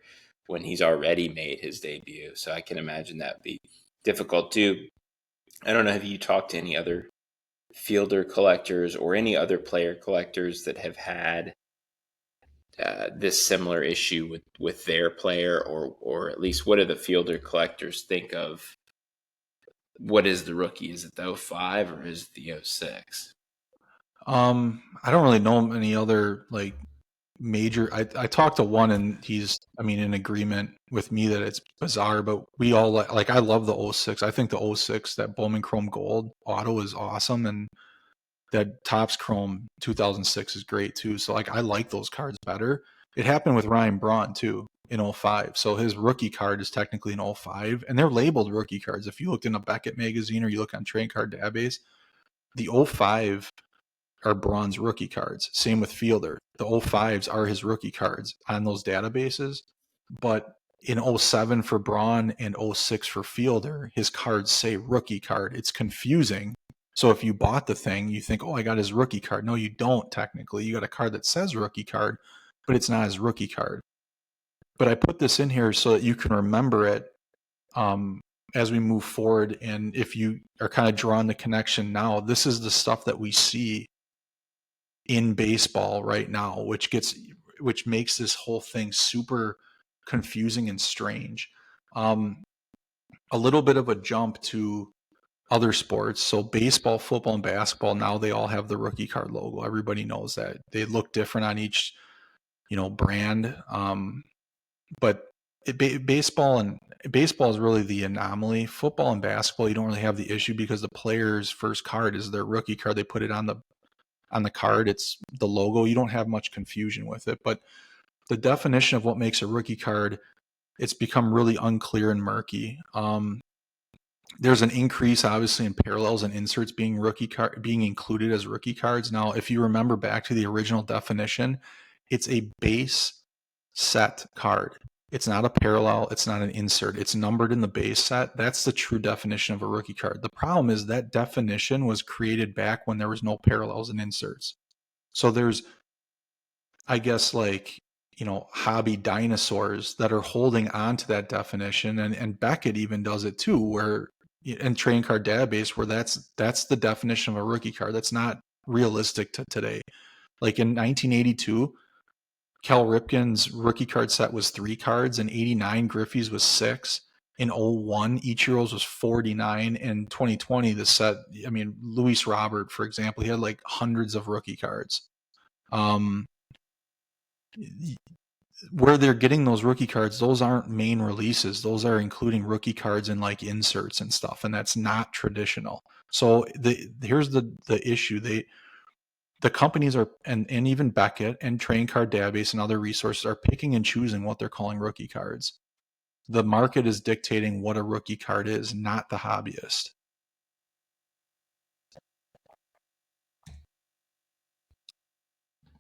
when he's already made his debut. So I can imagine that'd be difficult too. I don't know, have you talked to any other Fielder collectors or any other player collectors that have had this similar issue with their player, or at least what do the Fielder collectors think of? What is the rookie? Is it the 05 or is it the 06? I don't really know any other like major. I talked to one and he's, in agreement with me that it's bizarre, but we all like I love the 06. I think the 06, that Bowman Chrome Gold auto is awesome, and that Topps Chrome 2006 is great too. So like I like those cards better. It happened with Ryan Braun too in 05. So his rookie card is technically an 05, and they're labeled rookie cards. If you looked in a Beckett magazine or you look on Trading Card Database, the 05 are Braun's rookie cards. Same with Fielder. The 05s are his rookie cards on those databases. But in 07 for Braun and 06 for Fielder, his cards say rookie card. It's confusing. So if you bought the thing, you think, oh, I got his rookie card. No, you don't technically. You got a card that says rookie card, but it's not his rookie card. But I put this in here so that you can remember it as we move forward. And if you are kind of drawing the connection now, this is the stuff that we see in baseball right now, which makes this whole thing super confusing and strange. A little bit of a jump to other sports. So baseball, football, and basketball, now they all have the rookie card logo. Everybody knows that. They look different on each, brand. But baseball is really the anomaly. Football and basketball, you don't really have the issue because the player's first card is their rookie card. They put it on the card. It's the logo. You don't have much confusion with it. But the definition of what makes a rookie card, it's become really unclear and murky. There's an increase, obviously, in parallels and inserts being being included as rookie cards. Now, if you remember back to the original definition, it's a base set card. It's not a parallel. It's not an insert. It's numbered in the base set. That's the true definition of a rookie card. The problem is that definition was created back when there was no parallels and inserts. So there's, I guess, like, hobby dinosaurs that are holding on to that definition. And Beckett even does it too, where in trading card database, where that's the definition of a rookie card. That's not realistic to today. Like in 1982, Cal Ripken's rookie card set was 3 cards. In 89, Griffey's was 6. In 01, Ichiro's was 49. In 2020, the set, I mean, Luis Robert, for example, he had like hundreds of rookie cards. Where they're getting those rookie cards, those aren't main releases. Those are including rookie cards and like inserts and stuff, and that's not traditional. So here's the issue. The companies are, and even Beckett and Trading Card Database and other resources are picking and choosing what they're calling rookie cards. The market is dictating what a rookie card is, not the hobbyist.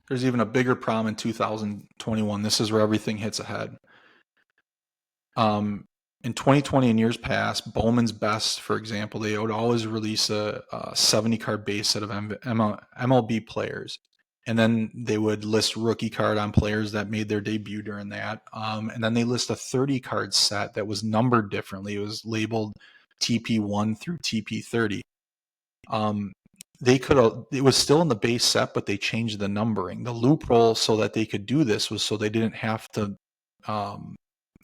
There's even a bigger problem in 2021. This is where everything hits ahead. In 2020 and years past, Bowman's Best, for example, they would always release a 70 card base set of MLB players. And then they would list rookie card on players that made their debut during that. And then they list a 30 card set that was numbered differently. It was labeled TP1 through TP30. It was still in the base set, but they changed the numbering. The loophole so that they could do this was so they didn't have to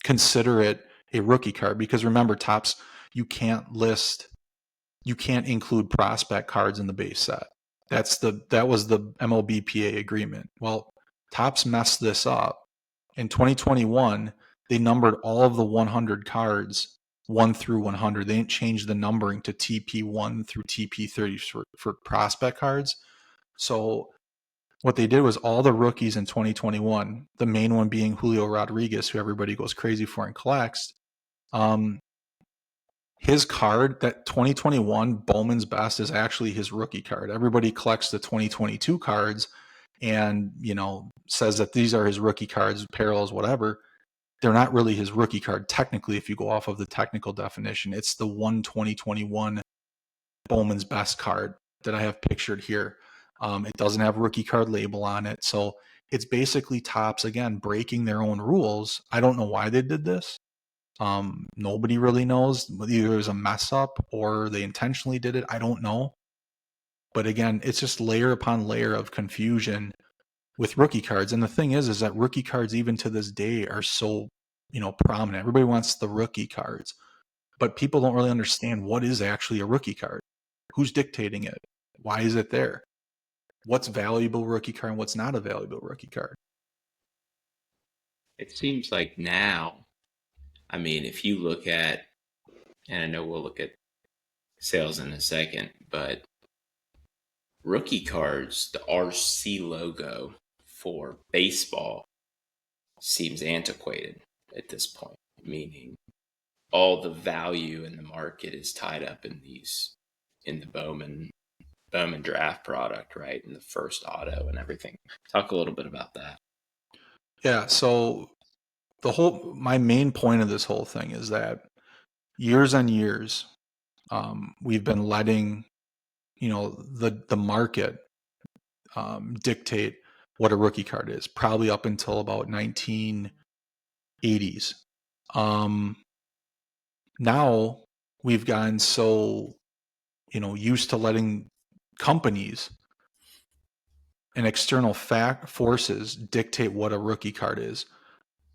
consider it a rookie card, because remember, Topps, you can't include prospect cards in the base set. That was the MLBPA agreement. Well, Topps messed this up. In 2021, they numbered all of the 100 cards 1 through 100. They didn't change the numbering to TP1 through TP30 for prospect cards. So what they did was all the rookies in 2021, the main one being Julio Rodriguez, who everybody goes crazy for and collects, his card, that 2021 Bowman's Best, is actually his rookie card. Everybody collects the 2022 cards and, says that these are his rookie cards, parallels, whatever. They're not really his rookie card. Technically, if you go off of the technical definition, it's the 2021 Bowman's Best card that I have pictured here. It doesn't have rookie card label on it. So it's basically Topps, again, breaking their own rules. I don't know why they did this. Nobody really knows. Either it was a mess up or they intentionally did it. I don't know. But again, it's just layer upon layer of confusion with rookie cards. And the thing is that rookie cards, even to this day, are so, prominent. Everybody wants the rookie cards, but people don't really understand what is actually a rookie card. Who's dictating it? Why is it there? What's valuable rookie card and what's not a valuable rookie card? It seems like now, I mean, if you look at, and I know we'll look at sales in a second, but rookie cards, the RC logo for baseball seems antiquated at this point, meaning all the value in the market is tied up in the Bowman draft product, right? In the first auto and everything. Talk a little bit about that. Yeah. So my main point of this whole thing is that years on years, we've been letting, the market dictate what a rookie card is, probably up until about 1980s. Now we've gotten so, used to letting companies and external forces dictate what a rookie card is.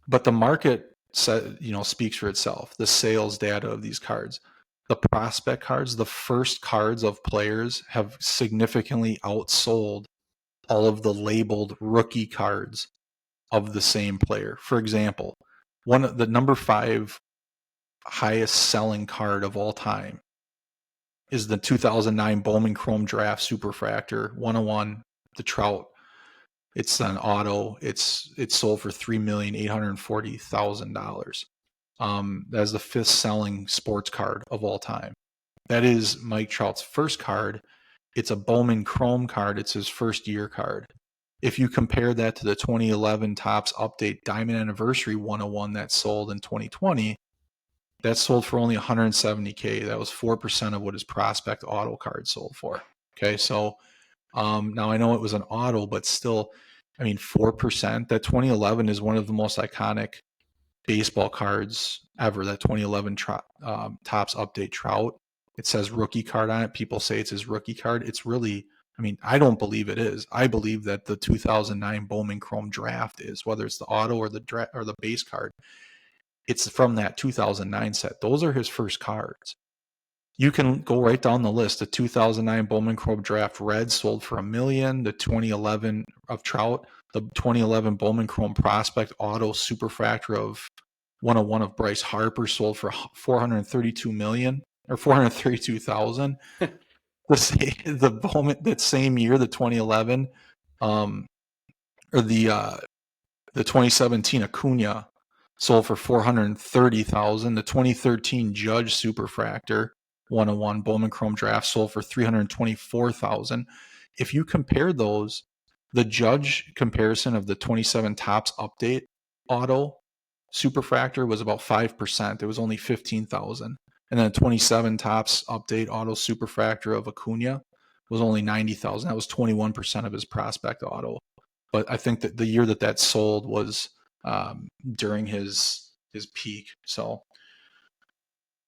But the market speaks for itself. The sales data of these cards, the prospect cards, the first cards of players have significantly outsold all of the labeled rookie cards of the same player. For example, the number 5 highest selling card of all time is the 2009 Bowman Chrome Draft Superfractor 101, the Trout. It's an auto. It's sold for $3,840,000. That is the 5th selling sports card of all time. That is Mike Trout's first card. It's a Bowman Chrome card. It's his first year card. If you compare that to the 2011 Topps Update Diamond Anniversary 101 that sold in 2020, that sold for only 170K. That was 4% of what his prospect auto card sold for. Okay, so now I know it was an auto, but still, I mean, 4%. That 2011 is one of the most iconic baseball cards ever. That 2011 Topps Update Trout. It says rookie card on it. People say it's his rookie card. It's really, I mean, I don't believe it is. I believe that the 2009 Bowman Chrome Draft is, whether it's the auto or the base card. It's from that 2009 set. Those are his first cards. You can go right down the list. The 2009 Bowman Chrome Draft Red sold for $1 million. The 2011 of Trout, the 2011 Bowman Chrome Prospect Auto Superfractor of 101 of Bryce Harper sold for $432 million or $432,000. The Bowman that same year, the 2011, or the 2017 Acuna sold for $430,000. The 2013 Judge Superfractor 101 Bowman Chrome Draft sold for $324,000. If you compare those, the Judge comparison of the 27 Topps Update Auto Superfractor was about 5%. It was only $15,000. And then the 27 Topps Update Auto Superfractor of Acuna was only $90,000. That was 21% of his prospect auto. But I think that the year that sold was during his peak. So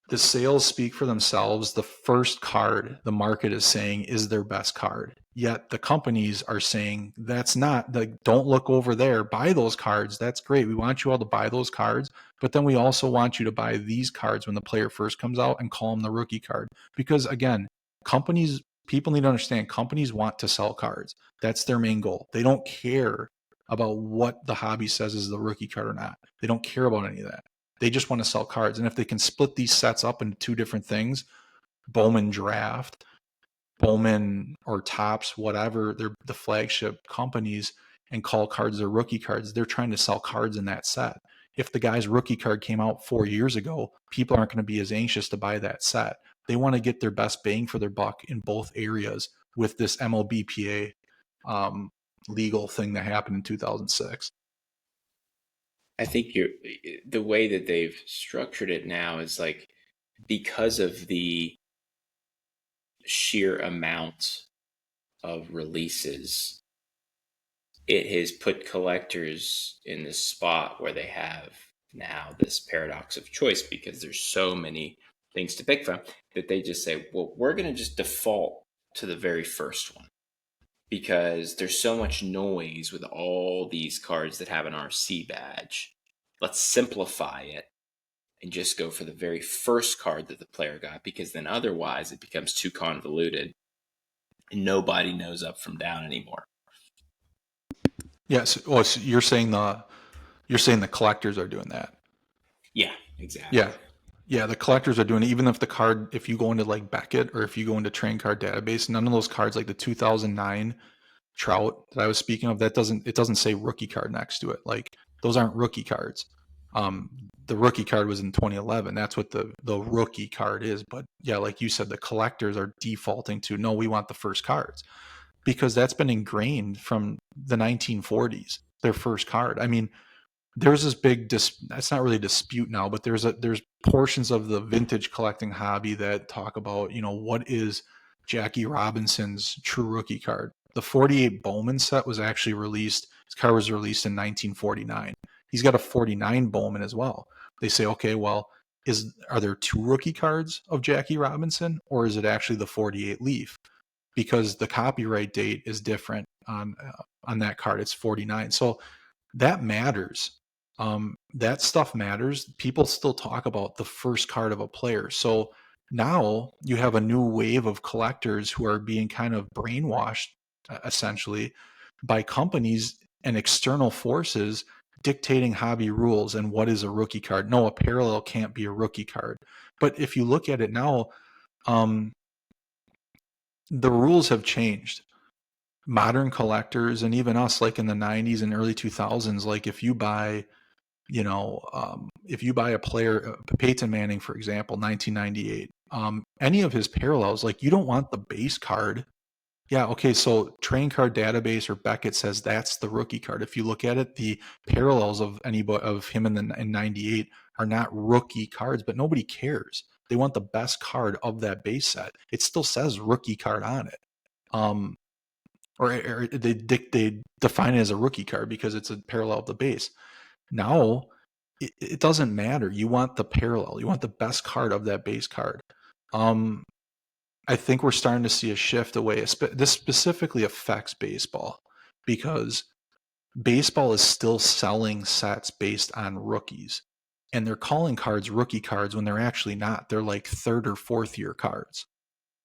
the sales speak for themselves. The first card the market is saying is their best card. Yet the companies are saying that's not. Don't look over there. Buy those cards. That's great. We want you all to buy those cards. But then we also want you to buy these cards when the player first comes out and call them the rookie card. Because again, people need to understand companies want to sell cards. That's their main goal. They don't care about what the hobby says is the rookie card or not. They don't care about any of that. They just want to sell cards. And if they can split these sets up into two different things, Bowman Draft, Bowman or Topps, whatever, they're the flagship companies, and call cards their rookie cards, they're trying to sell cards in that set. If the guy's rookie card came out 4 years ago, people aren't going to be as anxious to buy that set. They want to get their best bang for their buck in both areas with this MLBPA legal thing that happened in 2006. I think the way that they've structured it now is like, because of the sheer amount of releases, it has put collectors in this spot where they have now this paradox of choice, because there's so many things to pick from that they just say, well, we're going to just default to the very first one, because there's so much noise with all these cards that have an RC badge. Let's simplify it and just go for the very first card that the player got, because then otherwise it becomes too convoluted and nobody knows up from down anymore. Yes. So you're saying the collectors are doing that. Yeah, exactly. Yeah, the collectors are doing it. Even if the card, if you go into like Beckett or if you go into Train Card Database, none of those cards, like the 2009 Trout that I was speaking of, it doesn't say rookie card next to it. Like those aren't rookie cards. The rookie card was in 2011. That's what the rookie card is. But yeah, like you said, the collectors are defaulting to, no, we want the first cards, because that's been ingrained from the 1940s, their first card. I mean, there's this big that's not really a dispute now, but there's portions of the vintage collecting hobby that talk about, what is Jackie Robinson's true rookie card. The 48 Bowman set was actually released. His card was released in 1949. He's got a 49 Bowman as well. They say, okay, well, are there two rookie cards of Jackie Robinson, or is it actually the 48 Leaf? Because the copyright date is different on that card. It's 49. So that matters. That stuff matters. People still talk about the first card of a player. So now you have a new wave of collectors who are being kind of brainwashed, essentially, by companies and external forces dictating hobby rules and what is a rookie card. No, a parallel can't be a rookie card. But if you look at it now, the rules have changed. Modern collectors, and even us, like in the 90s and early 2000s, like if you buy if you buy a player, Peyton Manning, for example, 1998, any of his parallels, like you don't want the base card. Yeah, okay, so Train Card Database or Beckett says that's the rookie card. If you look at it, the parallels of anybody of him in 98 are not rookie cards, but nobody cares. They want the best card of that base set. It still says rookie card on it. Um, or they define it as a rookie card because it's a parallel of the base. Now, it doesn't matter. You want the parallel. You want the best card of that base card. I think we're starting to see a shift away. This specifically affects baseball because baseball is still selling sets based on rookies. And they're calling cards rookie cards when they're actually not. They're like third or fourth year cards.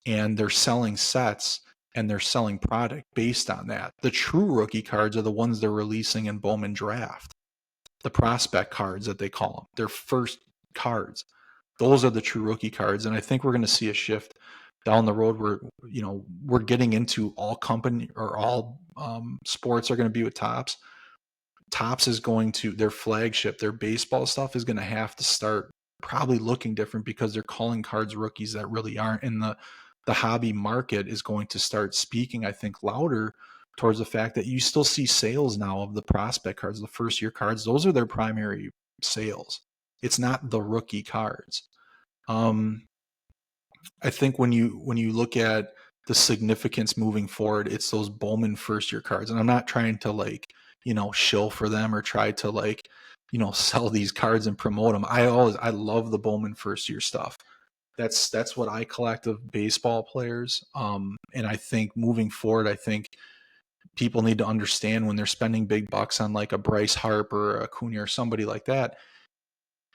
And they're selling sets and they're selling product based on that. The true rookie cards are the ones they're releasing in Bowman Draft, the prospect cards that they call them. They're first cards. Those are the true rookie cards. And I think we're going to see a shift down the road where, we're getting into all company or all sports are going to be with Topps. Topps is going to, their flagship, their baseball stuff is going to have to start probably looking different because they're calling cards rookies that really aren't. And the hobby market is going to start speaking, I think, louder towards the fact that you still see sales now of the prospect cards, the first year cards. Those are their primary sales. It's not the rookie cards. I think when you look at the significance moving forward, it's those Bowman first year cards. And I'm not trying to shill for them or try to sell these cards and promote them. I love the Bowman first year stuff. That's what I collect of baseball players. And I think moving forward, I think people need to understand when they're spending big bucks on like a Bryce Harper or a Acuna or somebody like that.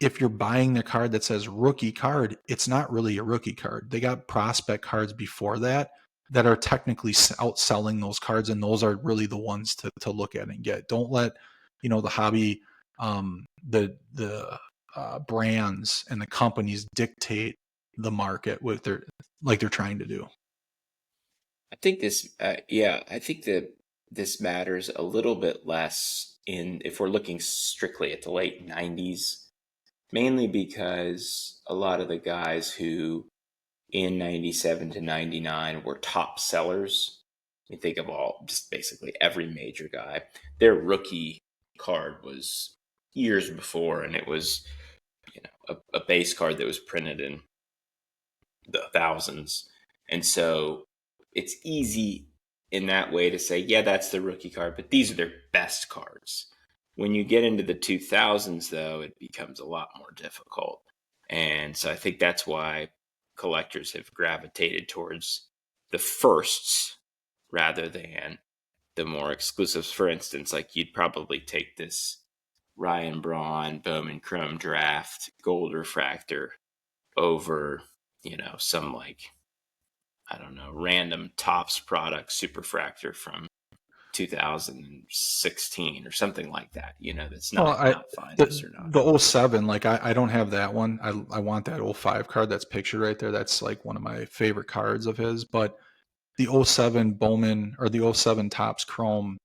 If you're buying the card that says rookie card, it's not really a rookie card. They got prospect cards before that are technically outselling those cards, and those are really the ones to look at and get. Don't let the hobby, the brands and the companies dictate the market with they're trying to do. I think I think that this matters a little bit less if we're looking strictly at the late 90s, mainly because a lot of the guys who in 97 to 99 were top sellers. You think of just basically every major guy. Their rookie card was years before, and it was, a base card that was printed in the thousands. And so it's easy in that way to say, yeah, that's the rookie card, but these are their best cards. When you get into the 2000s, though, it becomes a lot more difficult. And so I think that's why collectors have gravitated towards the firsts rather than the more exclusives. For instance, like you'd probably take this Ryan Braun Bowman Chrome Draft Gold Refractor over, some I don't know, random Topps product Superfractor from 2016 or something like that, that's Well, not finest or not. the '07, like I don't have that one. I want that '05 card that's pictured right there. That's like one of my favorite cards of his. But the '07 Bowman or the '07 Topps Chrome,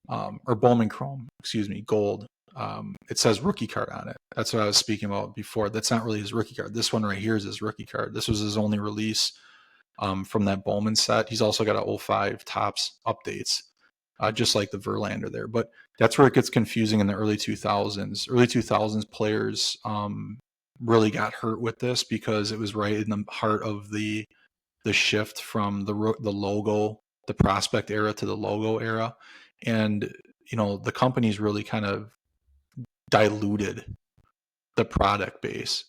or Bowman Chrome, excuse me, Gold. It says rookie card on it. That's what I was speaking about before. That's not really his rookie card. This one right here is his rookie card. This was his only release from that Bowman set. He's also got a '05 Topps updates, just like the Verlander there. But that's where it gets confusing in the early 2000s. Early 2000s players really got hurt with this because it was right in the heart of the shift from the logo, the prospect era to the logo era. And, the companies really kind of diluted the product base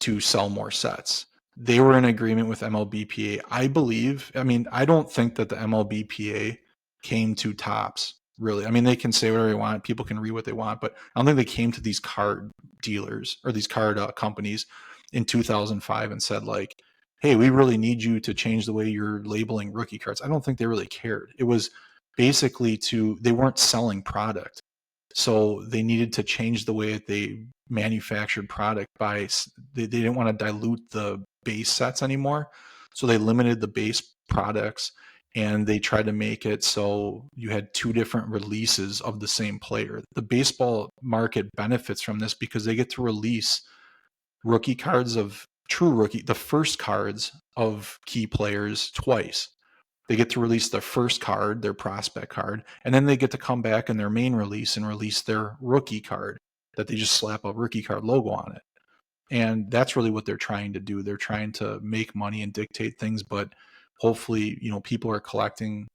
to sell more sets. They were in agreement with MLBPA. I don't think that the MLBPA came to Topps, really. I mean, they can say whatever they want. People can read what they want, but I don't think they came to these card dealers or these card companies in 2005 and said like, hey, we really need you to change the way you're labeling rookie cards. I don't think they really cared. It was basically they weren't selling product. So they needed to change the way that they manufactured product they didn't want to dilute the base sets anymore. So they limited the base products and they tried to make it so you had two different releases of the same player. The baseball market benefits from this because they get to release rookie cards of true rookie, the first cards of key players twice. They get to release their first card, their prospect card, and then they get to come back in their main release and release their rookie card that they just slap a rookie card logo on it. And that's really what they're trying to do. They're trying to make money and dictate things, but hopefully, people are collecting.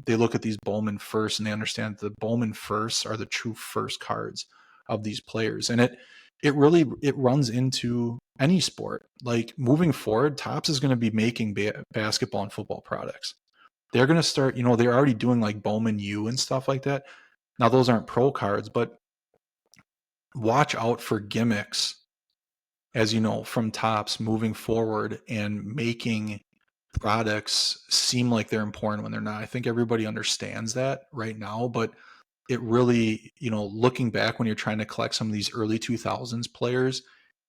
They look at these Bowman first, and they understand that the Bowman firsts are the true first cards of these players, and it runs into any sport. Like moving forward, Topps is going to be making basketball and football products. They're going to start. They're already doing like Bowman U and stuff like that. Now those aren't pro cards, but watch out for gimmicks, as you know, from Topps moving forward and making products seem like they're important when they're not. I think everybody understands that right now, but it really, looking back when you're trying to collect some of these early 2000s players,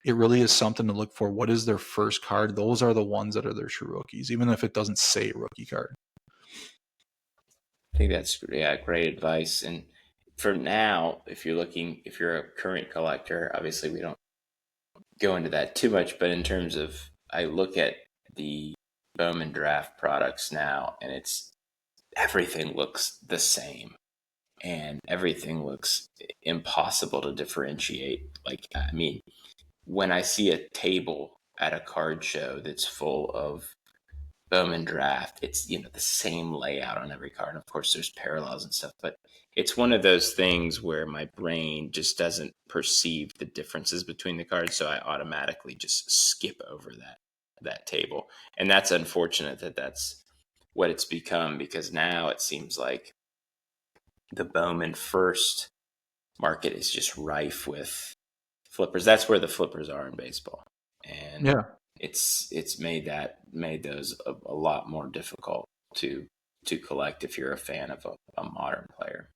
it really is something to look for. What is their first card? Those are the ones that are their true rookies, even if it doesn't say rookie card. I think that's great advice. And for now, if you're a current collector, obviously we don't go into that too much, but in terms of, I look at the Bowman draft products now, and everything looks the same, and everything looks impossible to differentiate. Like, I mean, when I see a table at a card show that's full of Bowman draft, it's the same layout on every card. And of course, there's parallels and stuff, but it's one of those things where my brain just doesn't perceive the differences between the cards, so I automatically just skip over that table, and that's unfortunate that that's what it's become, because now it seems like the Bowman first market is just rife with flippers. That's where the flippers are in baseball, and Yeah. it's made those a lot more difficult to collect if you're a fan of a modern player.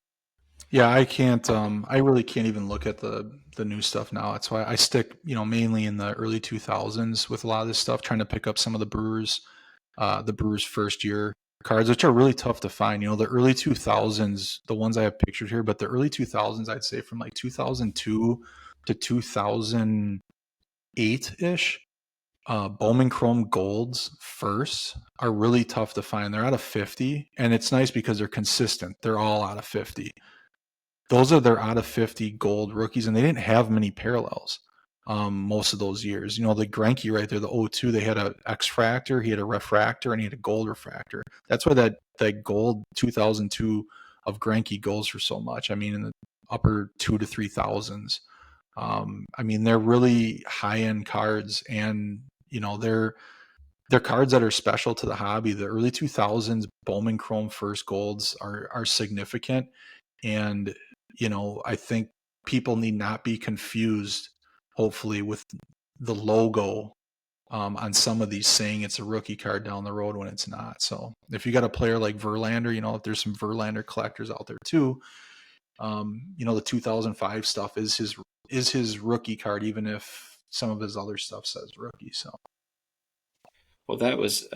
Yeah, I can't. I really can't even look at the new stuff now. That's why I stick, mainly in the early 2000s with a lot of this stuff, trying to pick up some of the Brewers first year cards, which are really tough to find. The early 2000s, the ones I have pictured here, but the early 2000s, I'd say from like 2002 to 2008 ish. Bowman Chrome Golds first are really tough to find. They're out of 50, and it's nice because they're consistent. They're all out of 50. Those are their out of 50 gold rookies, and they didn't have many parallels most of those years. The Greinke right there, the 02, they had a X-Fractor, he had a refractor, and he had a gold refractor. That's why that gold 2002 of Greinke goes for so much. I mean, in the upper 2 to 3,000s. I mean, they're really high-end cards, and, they're cards that are special to the hobby. The early 2000s Bowman Chrome first golds are significant. And, I think people need not be confused, hopefully, with the logo on some of these saying it's a rookie card down the road when it's not. So if you got a player like Verlander, if there's some Verlander collectors out there too, the 2005 stuff is his rookie card, even if some of his other stuff says rookie. So. Well, that was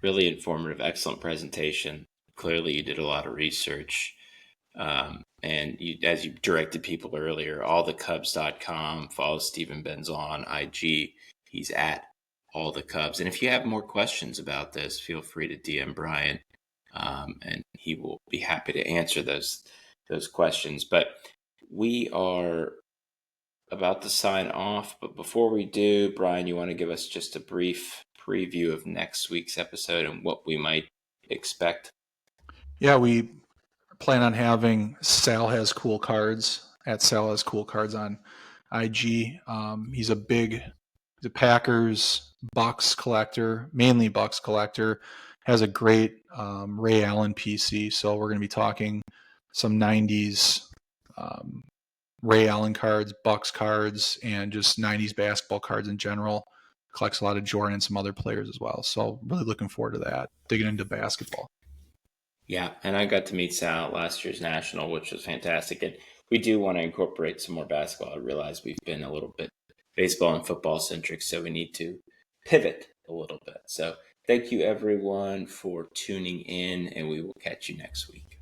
really informative, excellent presentation. Clearly, you did a lot of research. And as you directed people earlier, allthecubs.com, follow Stephen Benzel on IG. He's at All the Cubs. And if you have more questions about this, feel free to DM Brian, and he will be happy to answer those questions. But we are about to sign off. But before we do, Brian, you want to give us just a brief preview of next week's episode and what we might expect? Yeah, we plan on having Sal Has Cool Cards at Sal Has Cool Cards on IG. He's the Packers, Bucks collector, mainly Bucks collector, has a great Ray Allen PC. So we're going to be talking some 90s Ray Allen cards, Bucks cards, and just 90s basketball cards in general. Collects a lot of Jordan and some other players as well. So really looking forward to that, digging into basketball. Yeah, and I got to meet Sal at last year's National, which was fantastic. And we do want to incorporate some more basketball. I realize we've been a little bit baseball and football centric, so we need to pivot a little bit. So Thank you, everyone, for tuning in, and we will catch you next week.